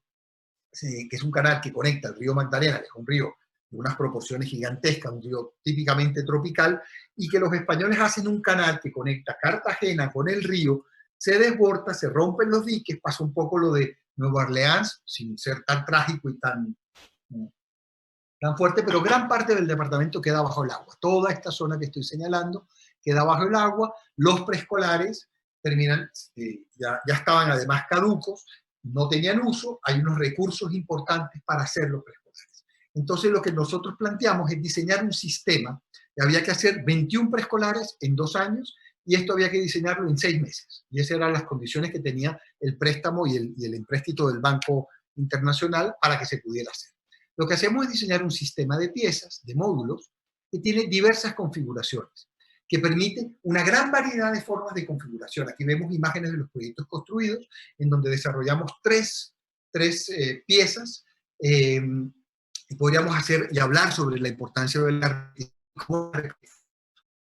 que es un canal que conecta el río Magdalena, que es un río de unas proporciones gigantescas, un río típicamente tropical, y que los españoles hacen un canal que conecta Cartagena con el río, se desborda, se rompen los diques, pasa un poco lo de Nueva Orleans, sin ser tan trágico y tan fuerte, pero gran parte del departamento queda bajo el agua. Toda esta zona que estoy señalando queda bajo el agua. Los preescolares terminan, ya estaban además caducos, no tenían uso, hay unos recursos importantes para hacer los preescolares. Entonces lo que nosotros planteamos es diseñar un sistema, y había que hacer 21 preescolares en 2 años, y esto había que diseñarlo en 6 meses. Y esas eran las condiciones que tenía el préstamo y el empréstito del Banco Internacional para que se pudiera hacer. Lo que hacemos es diseñar un sistema de piezas, de módulos, que tiene diversas configuraciones, que permite una gran variedad de formas de configuración. Aquí vemos imágenes de los proyectos construidos, en donde desarrollamos tres piezas, y podríamos hacer y hablar sobre la importancia de la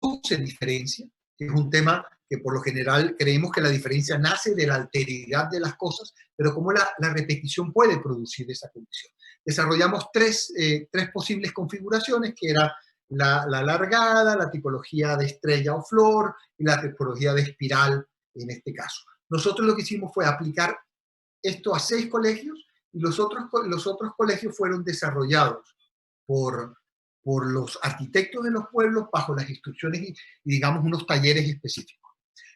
cómo se diferencia, que es un tema que por lo general creemos que la diferencia nace de la alteridad de las cosas, pero cómo la repetición puede producir esa condición. Desarrollamos tres posibles configuraciones, que era la alargada, la tipología de estrella o flor y la tipología de espiral en este caso. Nosotros lo que hicimos fue aplicar esto a 6 colegios y los otros colegios fueron desarrollados por los arquitectos de los pueblos bajo las instrucciones y digamos unos talleres específicos.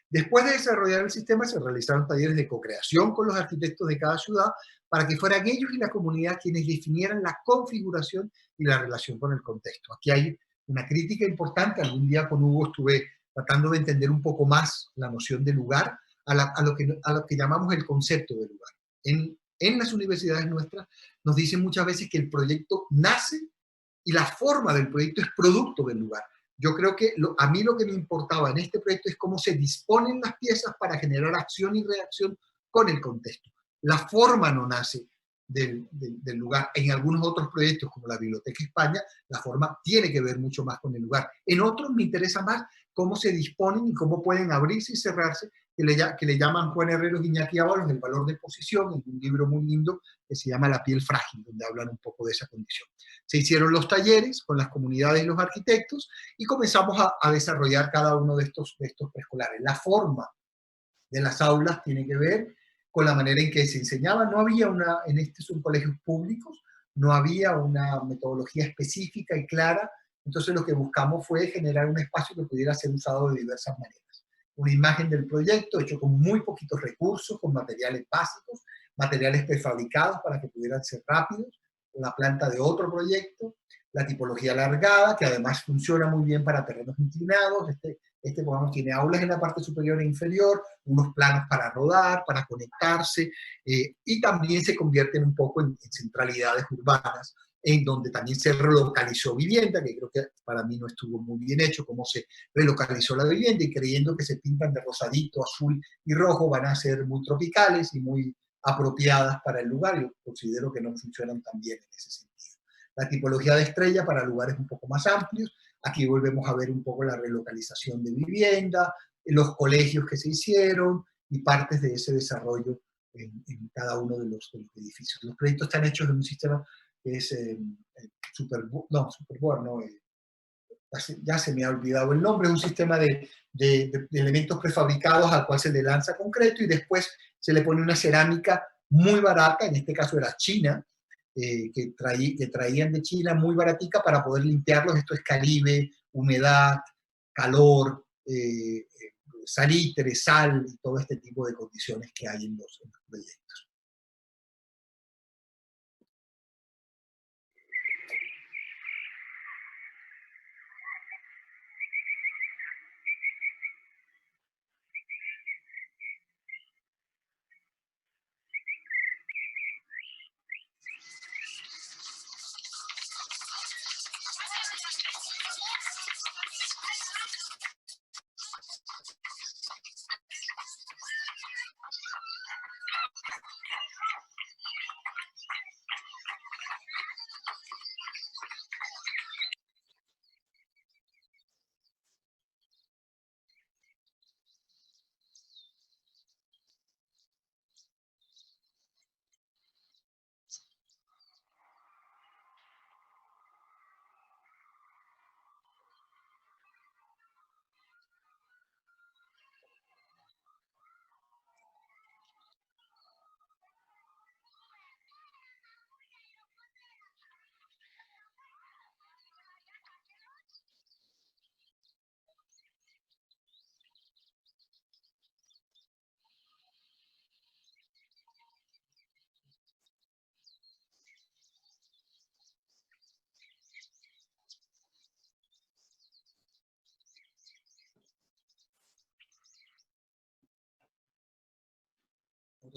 Después de desarrollar el sistema se realizaron talleres de co-creación con los arquitectos de cada ciudad para que fueran ellos y la comunidad quienes definieran la configuración y la relación con el contexto. Aquí hay una crítica importante. Algún día con Hugo estuve tratando de entender un poco más la noción de lugar, a lo que llamamos el concepto de lugar. En las universidades nuestras nos dicen muchas veces que el proyecto nace y la forma del proyecto es producto del lugar. Yo creo que a mí lo que me importaba en este proyecto es cómo se disponen las piezas para generar acción y reacción con el contexto. La forma no nace del lugar. En algunos otros proyectos, como la Biblioteca España, la forma tiene que ver mucho más con el lugar. En otros me interesa más cómo se disponen y cómo pueden abrirse y cerrarse, que le llaman Juan Herreros y Iñaki Ábalos el valor de posición, en un libro muy lindo que se llama La piel frágil, donde hablan un poco de esa condición. Se hicieron los talleres con las comunidades y los arquitectos y comenzamos a desarrollar cada uno de estos preescolares. La forma de las aulas tiene que ver con la manera en que se enseñaba. No había son colegios públicos, no había una metodología específica y clara, entonces lo que buscamos fue generar un espacio que pudiera ser usado de diversas maneras. Una imagen del proyecto hecho con muy poquitos recursos, con materiales básicos, materiales prefabricados para que pudieran ser rápidos, la planta de otro proyecto, la tipología alargada, que además funciona muy bien para terrenos inclinados. Programa tiene aulas en la parte superior e inferior, unos planos para rodar, para conectarse, y también se convierten un poco en centralidades urbanas, en donde también se relocalizó vivienda, que creo que para mí no estuvo muy bien hecho, cómo se relocalizó la vivienda, y creyendo que se pintan de rosadito, azul y rojo, van a ser muy tropicales y muy apropiadas para el lugar. Yo considero que no funcionan tan bien en ese sentido. La tipología de estrella para lugares un poco más amplios. Aquí volvemos a ver un poco la relocalización de vivienda, los colegios que se hicieron y partes de ese desarrollo en cada uno de los edificios. Los proyectos están hechos en un sistema que es ya se me ha olvidado el nombre, es un sistema de elementos prefabricados al cual se le lanza concreto y después se le pone una cerámica muy barata, en este caso era China, que traían de China muy baratica para poder limpiarlos. Esto es calibe, humedad, calor, salitre, sal y todo este tipo de condiciones que hay en los proyectos.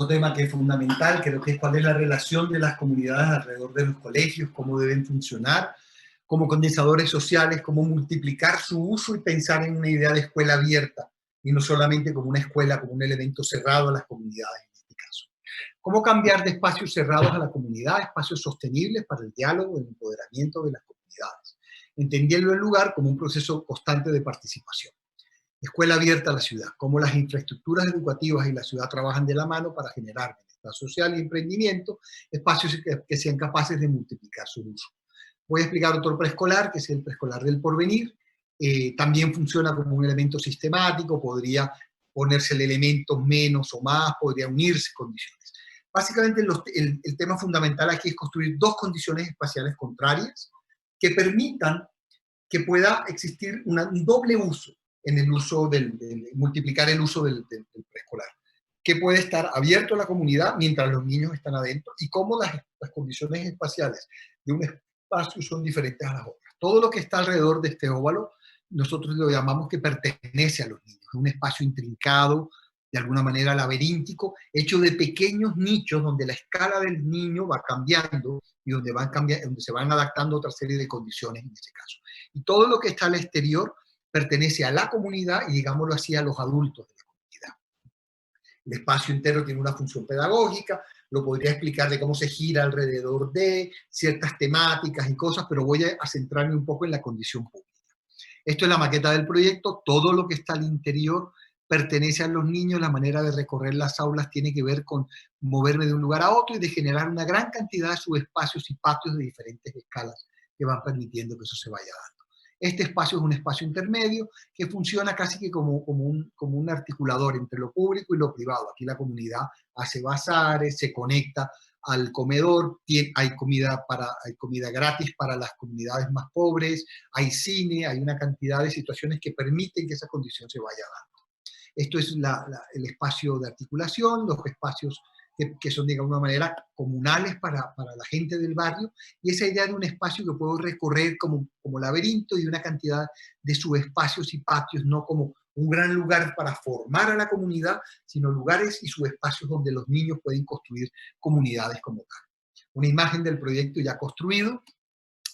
Otro tema que es fundamental, creo que es cuál es la relación de las comunidades alrededor de los colegios, cómo deben funcionar, como condensadores sociales, cómo multiplicar su uso y pensar en una idea de escuela abierta, y no solamente como una escuela, como un elemento cerrado a las comunidades en este caso. Cómo cambiar de espacios cerrados a la comunidad, espacios sostenibles para el diálogo, el empoderamiento de las comunidades, entendiendo el lugar como un proceso constante de participación. Escuela abierta a la ciudad, cómo las infraestructuras educativas y la ciudad trabajan de la mano para generar bienestar social y emprendimiento, espacios que sean capaces de multiplicar su uso. Voy a explicar otro preescolar, que es el preescolar del porvenir. También funciona como un elemento sistemático, podría ponérsele elementos menos o más, podría unirse condiciones. Básicamente el tema fundamental aquí es construir dos condiciones espaciales contrarias que permitan que pueda existir un doble uso en el uso multiplicar el uso del preescolar, que puede estar abierto a la comunidad mientras los niños están adentro, y cómo las condiciones espaciales de un espacio son diferentes a las otras. Todo lo que está alrededor de este óvalo, nosotros lo llamamos que pertenece a los niños, es un espacio intrincado, de alguna manera laberíntico, hecho de pequeños nichos donde la escala del niño va cambiando y donde se van adaptando otra serie de condiciones en ese caso. Y todo lo que está al exterior pertenece a la comunidad y, digámoslo así, a los adultos de la comunidad. El espacio entero tiene una función pedagógica, lo podría explicar de cómo se gira alrededor de ciertas temáticas y cosas, pero voy a centrarme un poco en la condición pública. Esto es la maqueta del proyecto, todo lo que está al interior pertenece a los niños, la manera de recorrer las aulas tiene que ver con moverme de un lugar a otro y de generar una gran cantidad de subespacios y patios de diferentes escalas que van permitiendo que eso se vaya dando. Este espacio es un espacio intermedio que funciona casi que como un articulador entre lo público y lo privado. Aquí la comunidad hace bazares, se conecta al comedor, hay comida gratis para las comunidades más pobres, hay cine, hay una cantidad de situaciones que permiten que esa condición se vaya dando. Esto es el espacio de articulación, los espacios que son de alguna manera comunales para la gente del barrio, y esa idea de un espacio que puedo recorrer como laberinto y una cantidad de subespacios y patios, no como un gran lugar para formar a la comunidad, sino lugares y subespacios donde los niños pueden construir comunidades como tal. Una imagen del proyecto ya construido,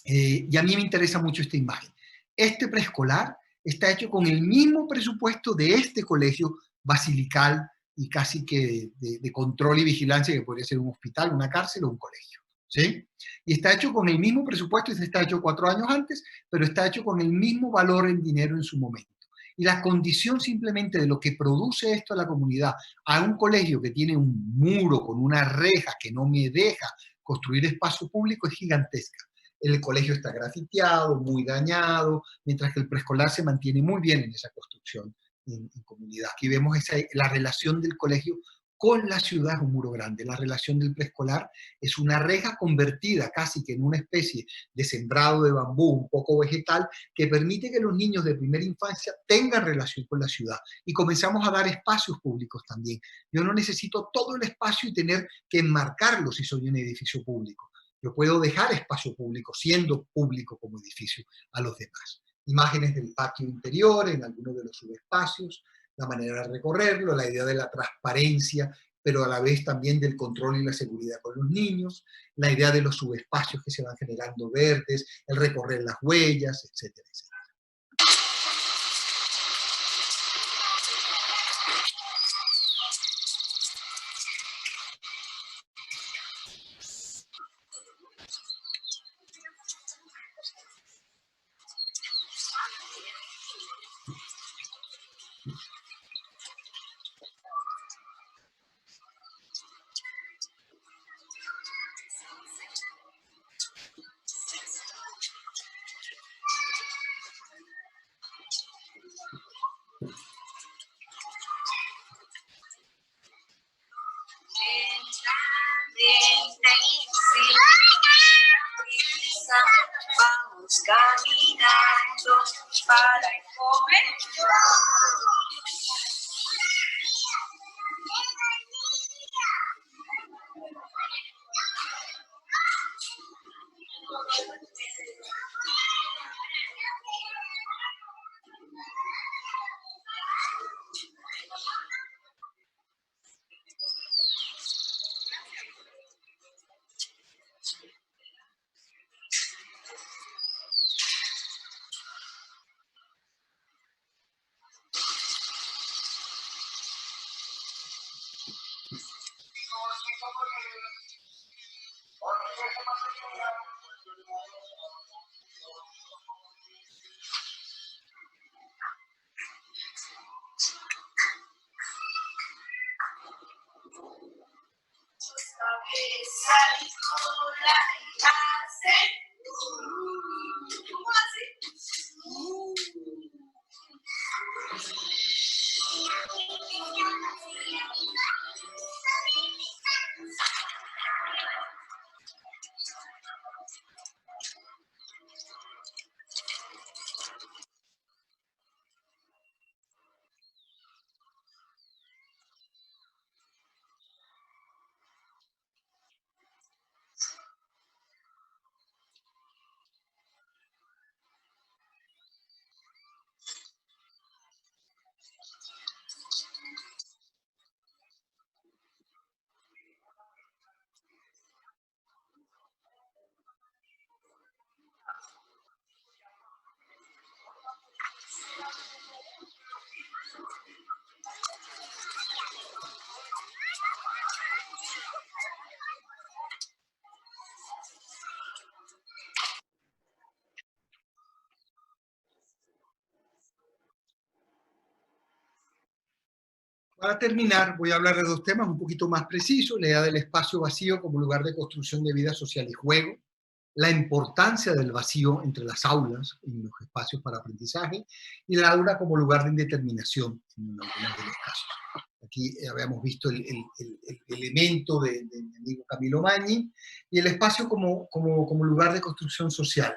y a mí me interesa mucho esta imagen. Este preescolar está hecho con el mismo presupuesto de este colegio basilical y casi que de control y vigilancia que podría ser un hospital, una cárcel o un colegio, ¿sí? Y está hecho con el mismo presupuesto, y está hecho 4 años antes, pero está hecho con el mismo valor en dinero en su momento. Y la condición simplemente de lo que produce esto a la comunidad, a un colegio que tiene un muro con una reja que no me deja construir espacio público, es gigantesca. El colegio está grafiteado, muy dañado, mientras que el preescolar se mantiene muy bien en esa construcción en comunidad. Aquí vemos la relación del colegio con la ciudad, es un muro grande. La relación del preescolar es una reja convertida casi que en una especie de sembrado de bambú, un poco vegetal, que permite que los niños de primera infancia tengan relación con la ciudad. Y comenzamos a dar espacios públicos también. Yo no necesito todo el espacio y tener que enmarcarlo si soy un edificio público. Yo puedo dejar espacio público, siendo público como edificio, a los demás. Imágenes del patio interior en algunos de los subespacios, la manera de recorrerlo, la idea de la transparencia, pero a la vez también del control y la seguridad con los niños, la idea de los subespacios que se van generando verdes, el recorrer las huellas, etcétera, etcétera. Vamos caminando para comer. Para terminar, voy a hablar de dos temas un poquito más precisos: la idea del espacio vacío como lugar de construcción de vida social y juego, la importancia del vacío entre las aulas, en los espacios para aprendizaje, y la aula como lugar de indeterminación en algunos de los casos. Aquí habíamos visto el elemento de mi amigo Camilo Magni, y el espacio como lugar de construcción social.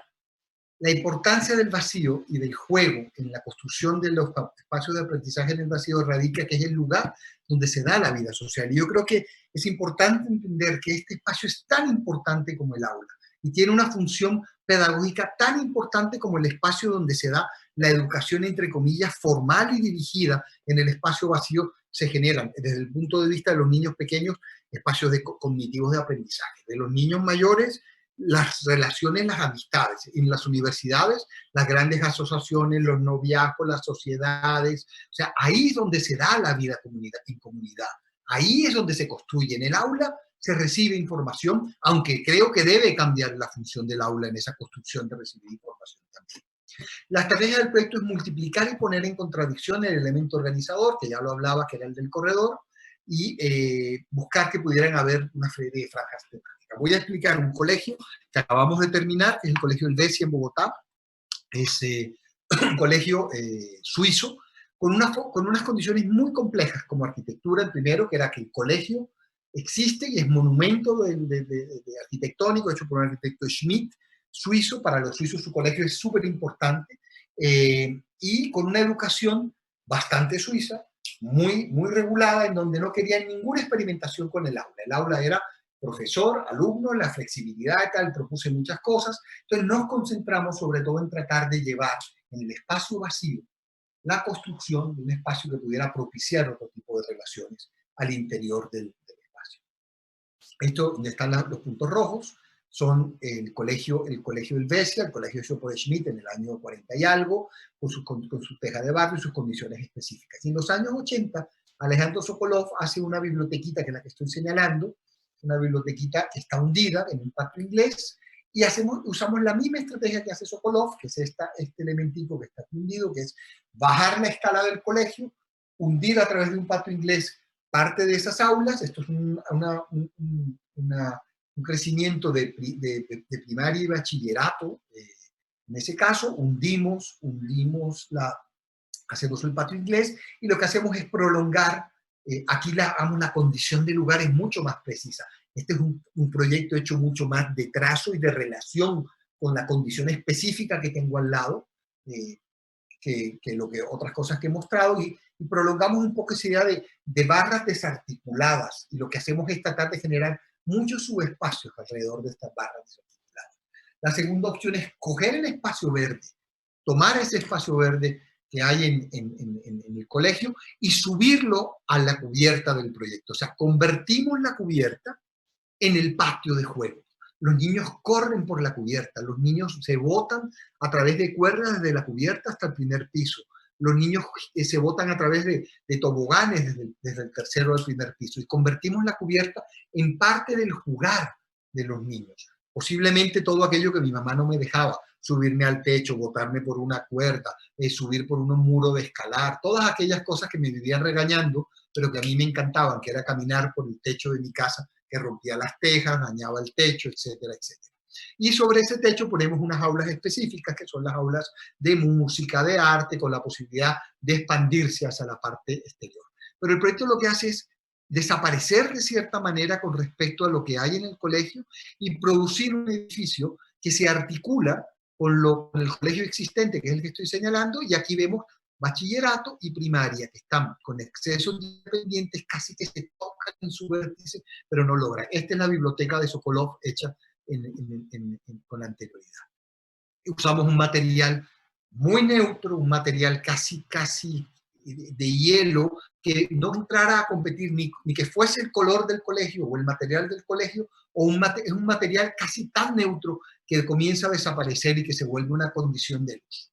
La importancia del vacío y del juego en la construcción de los espacios de aprendizaje en el vacío radica que es el lugar donde se da la vida social. Y yo creo que es importante entender que este espacio es tan importante como el aula y tiene una función pedagógica tan importante como el espacio donde se da la educación, entre comillas, formal y dirigida. En el espacio vacío se generan, desde el punto de vista de los niños pequeños, espacios cognitivos de aprendizaje. De los niños mayores, las relaciones, las amistades. En las universidades, las grandes asociaciones, los noviazgos, las sociedades. O sea, ahí es donde se da la vida en comunidad. Ahí es donde se construye. En el aula se recibe información, aunque creo que debe cambiar la función del aula en esa construcción de recibir información también. La estrategia del proyecto es multiplicar y poner en contradicción el elemento organizador, que ya lo hablaba, que era el del corredor, y buscar que pudieran haber una serie de franjas temáticas. Voy a explicar un colegio que acabamos de terminar, que es el Colegio del Besia en Bogotá. Es un colegio suizo, con unas condiciones muy complejas como arquitectura. El primero, que era que el colegio existe y es monumento arquitectónico, hecho por un arquitecto Schmidt, suizo. Para los suizos su colegio es súper importante, y con una educación bastante suiza, muy regulada, en donde no querían ninguna experimentación con el aula. El aula era profesor, alumno, la flexibilidad y tal, propuse muchas cosas. Entonces nos concentramos sobre todo en tratar de llevar en el espacio vacío la construcción de un espacio que pudiera propiciar otro tipo de relaciones al interior del espacio. Esto, donde están los puntos rojos, son el colegio del Besia, el colegio hecho por Schmidt en el año 40 y algo, con su teja de barrio y sus condiciones específicas. Y en los años 80, Alejandro Sokolov hace una bibliotequita, que es la que estoy señalando, una bibliotequita que está hundida en un patio inglés, y usamos la misma estrategia que hace Sokolov, que es este elementico que está hundido, que es bajar la escala del colegio, hundir a través de un patio inglés parte de esas aulas. Esto es un crecimiento de primaria y bachillerato. En ese caso, hacemos el patio inglés, y lo que hacemos es prolongar. Aquí la condición de lugar es mucho más precisa. Este es un proyecto hecho mucho más de trazo y de relación con la condición específica que tengo al lado, que otras cosas que he mostrado, y prolongamos un poco esa idea de barras desarticuladas, y lo que hacemos es tratar de generar muchos subespacios alrededor de estas barras desarticuladas. La segunda opción es coger el espacio verde, tomar ese espacio verde que hay en el colegio y subirlo a la cubierta del proyecto. O sea, convertimos la cubierta en el patio de juego. Los niños corren por la cubierta, los niños se botan a través de cuerdas desde la cubierta hasta el primer piso. Los niños se botan a través de toboganes desde el tercero al primer piso, y convertimos la cubierta en parte del jugar de los niños. Posiblemente todo aquello que mi mamá no me dejaba, subirme al techo, botarme por una cuerda, subir por un muro de escalar, todas aquellas cosas que me vivían regañando, pero que a mí me encantaban, que era caminar por el techo de mi casa, que rompía las tejas, dañaba el techo, etcétera, etcétera. Y sobre ese techo ponemos unas aulas específicas, que son las aulas de música, de arte, con la posibilidad de expandirse hacia la parte exterior. Pero el proyecto lo que hace es desaparecer de cierta manera con respecto a lo que hay en el colegio y producir un edificio que se articula con el colegio existente, que es el que estoy señalando, y aquí vemos bachillerato y primaria, que están con excesos independientes, casi que se tocan en su vértice, pero no logran. Esta es la biblioteca de Sokolov hecha con anterioridad. Usamos un material muy neutro, un material casi de hielo, que no entrara a competir ni que fuese el color del colegio o el material del colegio, es un material casi tan neutro que comienza a desaparecer y que se vuelve una condición de luz.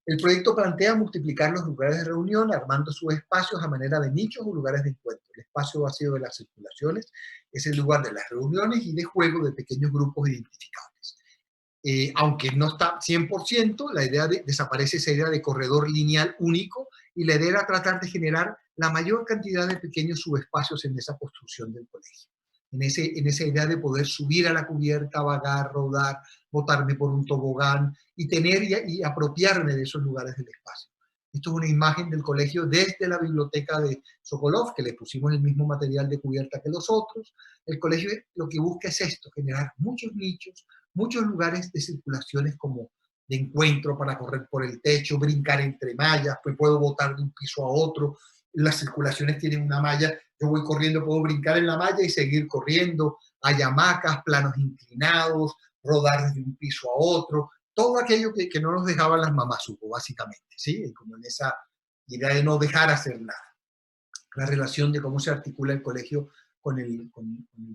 El proyecto plantea multiplicar los lugares de reunión, armando sus espacios a manera de nichos o lugares de encuentro. El espacio vacío de las circulaciones es el lugar de las reuniones y de juego de pequeños grupos identificables. Aunque no está 100%, desaparece esa idea de corredor lineal único, y la idea era tratar de generar la mayor cantidad de pequeños subespacios en esa construcción del colegio. En esa idea de poder subir a la cubierta, vagar, rodar, botarme por un tobogán y tener y apropiarme de esos lugares del espacio. Esto es una imagen del colegio desde la biblioteca de Sokolov, que le pusimos el mismo material de cubierta que los otros. El colegio lo que busca es esto, generar muchos nichos, muchos lugares de circulaciones como de encuentro para correr por el techo, brincar entre mallas, pues puedo botar de un piso a otro. Las circulaciones tienen una malla, yo voy corriendo, puedo brincar en la malla y seguir corriendo. Hay hamacas, planos inclinados, rodar desde un piso a otro, todo aquello que no nos dejaban las mamás, básicamente, ¿sí? Como en esa idea de no dejar hacer nada. La relación de cómo se articula el colegio con el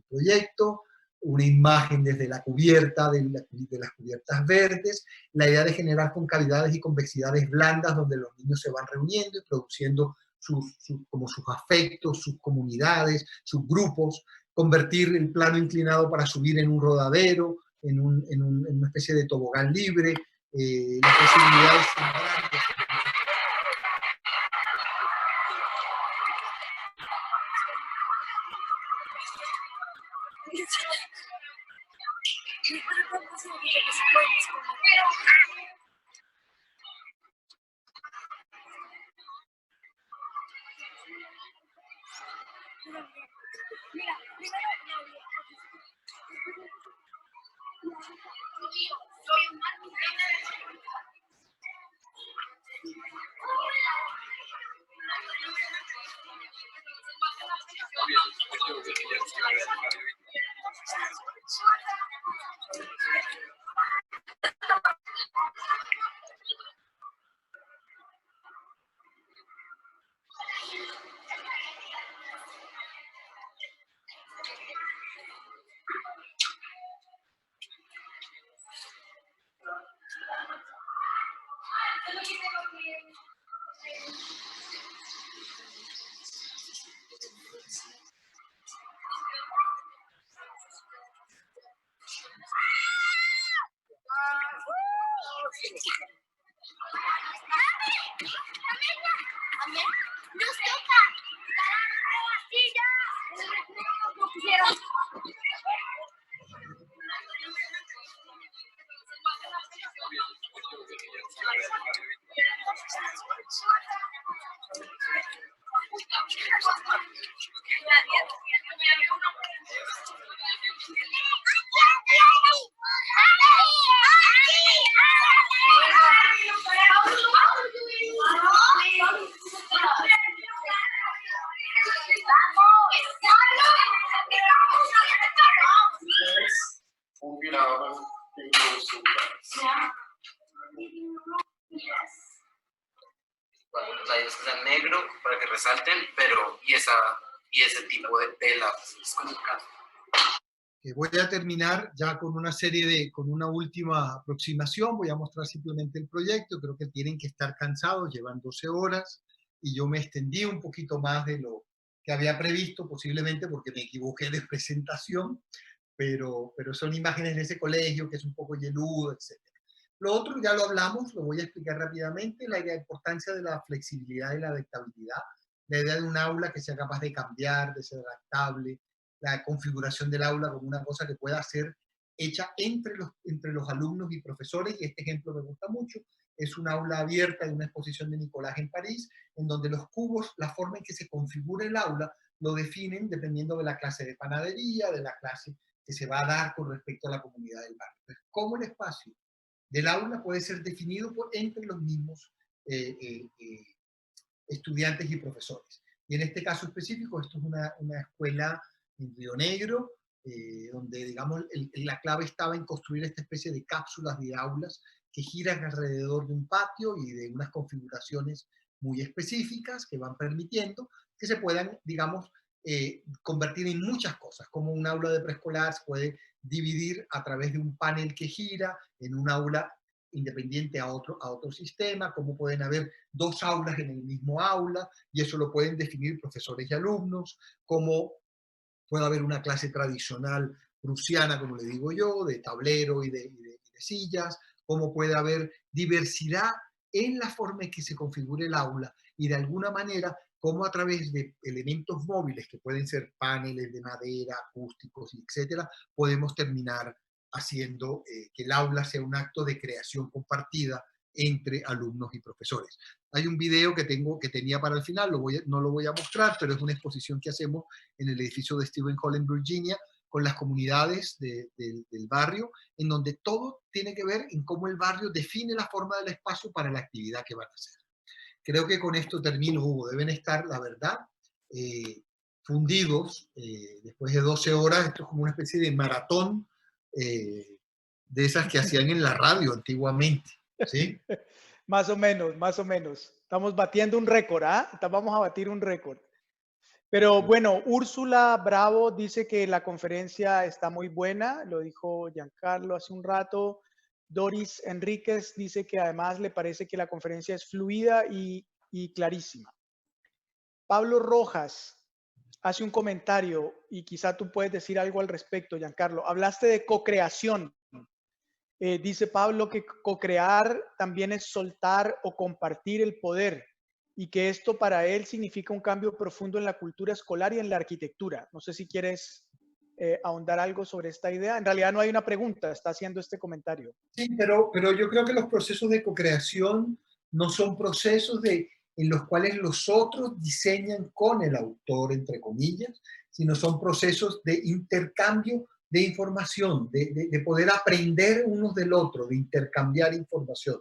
proyecto, una imagen desde la cubierta, de las cubiertas verdes, la idea de generar concavidades y convexidades blandas donde los niños se van reuniendo y produciendo como sus afectos, sus comunidades, sus grupos, convertir el plano inclinado para subir en un rodadero, en una especie de tobogán libre, la posibilidad de sembrar. En negro para que resalten, pero y ese tipo de tela es como voy a terminar ya con con una última aproximación. Voy a mostrar simplemente el proyecto. Creo que tienen que estar cansados, llevan 12 horas y yo me extendí un poquito más de lo que había previsto, posiblemente porque me equivoqué de presentación, pero son imágenes de ese colegio que es un poco hieludo, etc. Lo otro ya lo hablamos, lo voy a explicar rápidamente, la importancia de la flexibilidad y la adaptabilidad, la idea de un aula que sea capaz de cambiar, de ser adaptable, la configuración del aula como una cosa que pueda ser hecha entre los alumnos y profesores, y este ejemplo me gusta mucho, es un aula abierta de una exposición de Nicolás en París, en donde los cubos, la forma en que se configura el aula, lo definen dependiendo de la clase de panadería, de la clase que se va a dar con respecto a la comunidad del barrio. Entonces, ¿cómo el espacio del aula puede ser definido entre los mismos estudiantes y profesores? Y en este caso específico, esto es una escuela en Río Negro, donde, digamos, la clave estaba en construir esta especie de cápsulas de aulas que giran alrededor de un patio y de unas configuraciones muy específicas que van permitiendo que se puedan, digamos, convertir en muchas cosas, como un aula de preescolar se puede dividir a través de un panel que gira en un aula independiente a otro sistema, como pueden haber dos aulas en el mismo aula, y eso lo pueden definir profesores y alumnos, como puede haber una clase tradicional prusiana, como le digo yo, de tablero y de sillas, como puede haber diversidad en la forma en que se configure el aula, y de alguna manera cómo a través de elementos móviles, que pueden ser paneles de madera, acústicos, etcétera, podemos terminar haciendo que el aula sea un acto de creación compartida entre alumnos y profesores. Hay un video que tenía para el final, no lo voy a mostrar, pero es una exposición que hacemos en el edificio de Stephen Hall en Virginia, con las comunidades del barrio, en donde todo tiene que ver en cómo el barrio define la forma del espacio para la actividad que van a hacer. Creo que con esto termino, Hugo. Deben estar, la verdad, fundidos después de 12 horas. Esto es como una especie de maratón de esas que hacían en la radio antiguamente, ¿sí? Más o menos, más o menos. Estamos batiendo un récord, ¿ah? Vamos a batir un récord. Pero bueno, Úrsula Bravo dice que la conferencia está muy buena, lo dijo Giancarlo hace un rato. Doris Enríquez dice que además le parece que la conferencia es fluida y clarísima. Pablo Rojas hace un comentario y quizá tú puedes decir algo al respecto, Giancarlo. Hablaste de co-creación. Dice Pablo que co-crear también es soltar o compartir el poder y que esto para él significa un cambio profundo en la cultura escolar y en la arquitectura. No sé si quieres ahondar algo sobre esta idea. En realidad no hay una pregunta, está haciendo este comentario. Sí, pero yo creo que los procesos de co-creación no son procesos en los cuales los otros diseñan con el autor, entre comillas, sino son procesos de intercambio de información, de poder aprender unos del otro, de intercambiar información.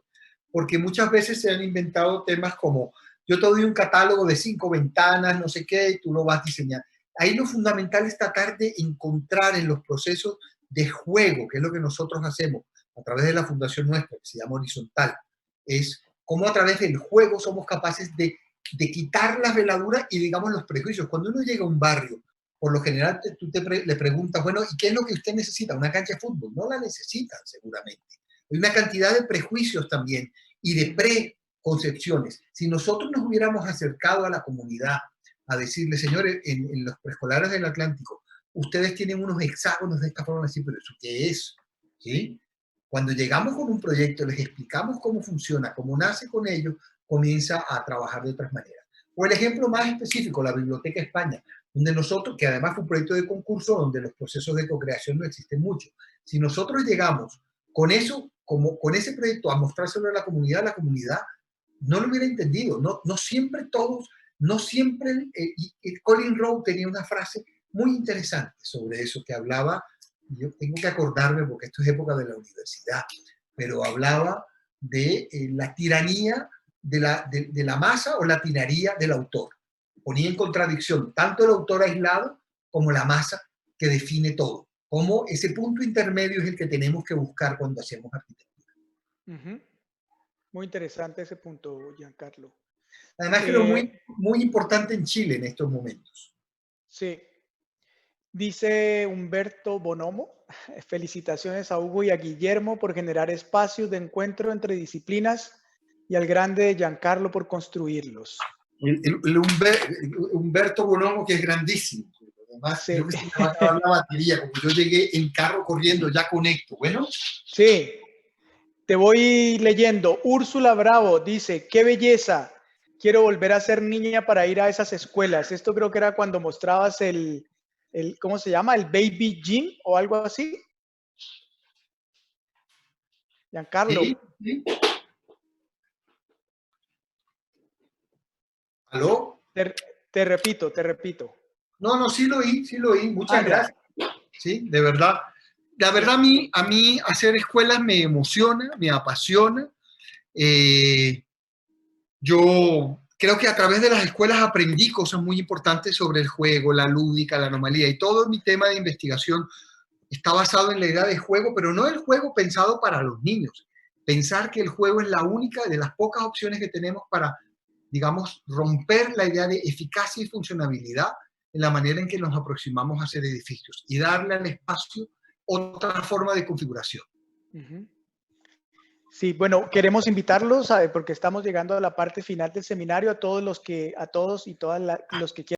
Porque muchas veces se han inventado temas como, yo te doy un catálogo de 5 ventanas, no sé qué, y tú lo vas a diseñar. Ahí lo fundamental es tratar de encontrar en los procesos de juego, que es lo que nosotros hacemos a través de la fundación nuestra, que se llama Horizontal, es cómo a través del juego somos capaces de quitar las veladuras y, digamos, los prejuicios. Cuando uno llega a un barrio, por lo general le preguntas, bueno, ¿y qué es lo que usted necesita? ¿Una cancha de fútbol? No la necesitan, seguramente. Hay una cantidad de prejuicios también y de preconcepciones. Si nosotros nos hubiéramos acercado a la comunidad a decirle, señores, en los preescolares del Atlántico, ustedes tienen unos hexágonos de esta forma, así, pero ¿eso qué es? ¿Sí? Cuando llegamos con un proyecto, les explicamos cómo funciona, cómo nace con ellos, comienza a trabajar de otras maneras. O el ejemplo más específico, la Biblioteca España, donde nosotros, que además fue un proyecto de concurso donde los procesos de co-creación no existen mucho. Si nosotros llegamos con eso, con ese proyecto a mostrárselo a la comunidad no lo hubiera entendido. No siempre todos, no siempre. Colin Rowe tenía una frase muy interesante sobre eso que hablaba, yo tengo que acordarme porque esto es época de la universidad, pero hablaba de la tiranía de la masa o la tiranía del autor. Ponía en contradicción tanto el autor aislado como la masa que define todo. Como ese punto intermedio es el que tenemos que buscar cuando hacemos arquitectura. Muy interesante ese punto, Giancarlo. Además, creo muy importante en Chile en estos momentos. Sí. Dice Humberto Bonomo, felicitaciones a Hugo y a Guillermo por generar espacios de encuentro entre disciplinas y al grande Giancarlo por construirlos. Humberto Bonomo, que es grandísimo. Además, sí. Creo que se me va a acabar la batería, como yo llegué en carro corriendo, ya conecto. Bueno. Sí, te voy leyendo. Úrsula Bravo dice, qué belleza, quiero volver a ser niña para ir a esas escuelas. Esto creo que era cuando mostrabas ¿cómo se llama? ¿El Baby Gym o algo así? Giancarlo. Sí, sí. ¿Aló? Te repito. No, sí lo oí. Muchas gracias. Sí, de verdad. La verdad, a mí hacer escuelas me emociona, me apasiona. Yo creo que a través de las escuelas aprendí cosas muy importantes sobre el juego, la lúdica, la anomalía, y todo mi tema de investigación está basado en la idea de juego, pero no el juego pensado para los niños. Pensar que el juego es la única de las pocas opciones que tenemos para, digamos, romper la idea de eficacia y funcionabilidad en la manera en que nos aproximamos a hacer edificios y darle al espacio otra forma de configuración. Sí, bueno, queremos invitarlos, porque estamos llegando a la parte final del seminario, a todos y todas los que quieran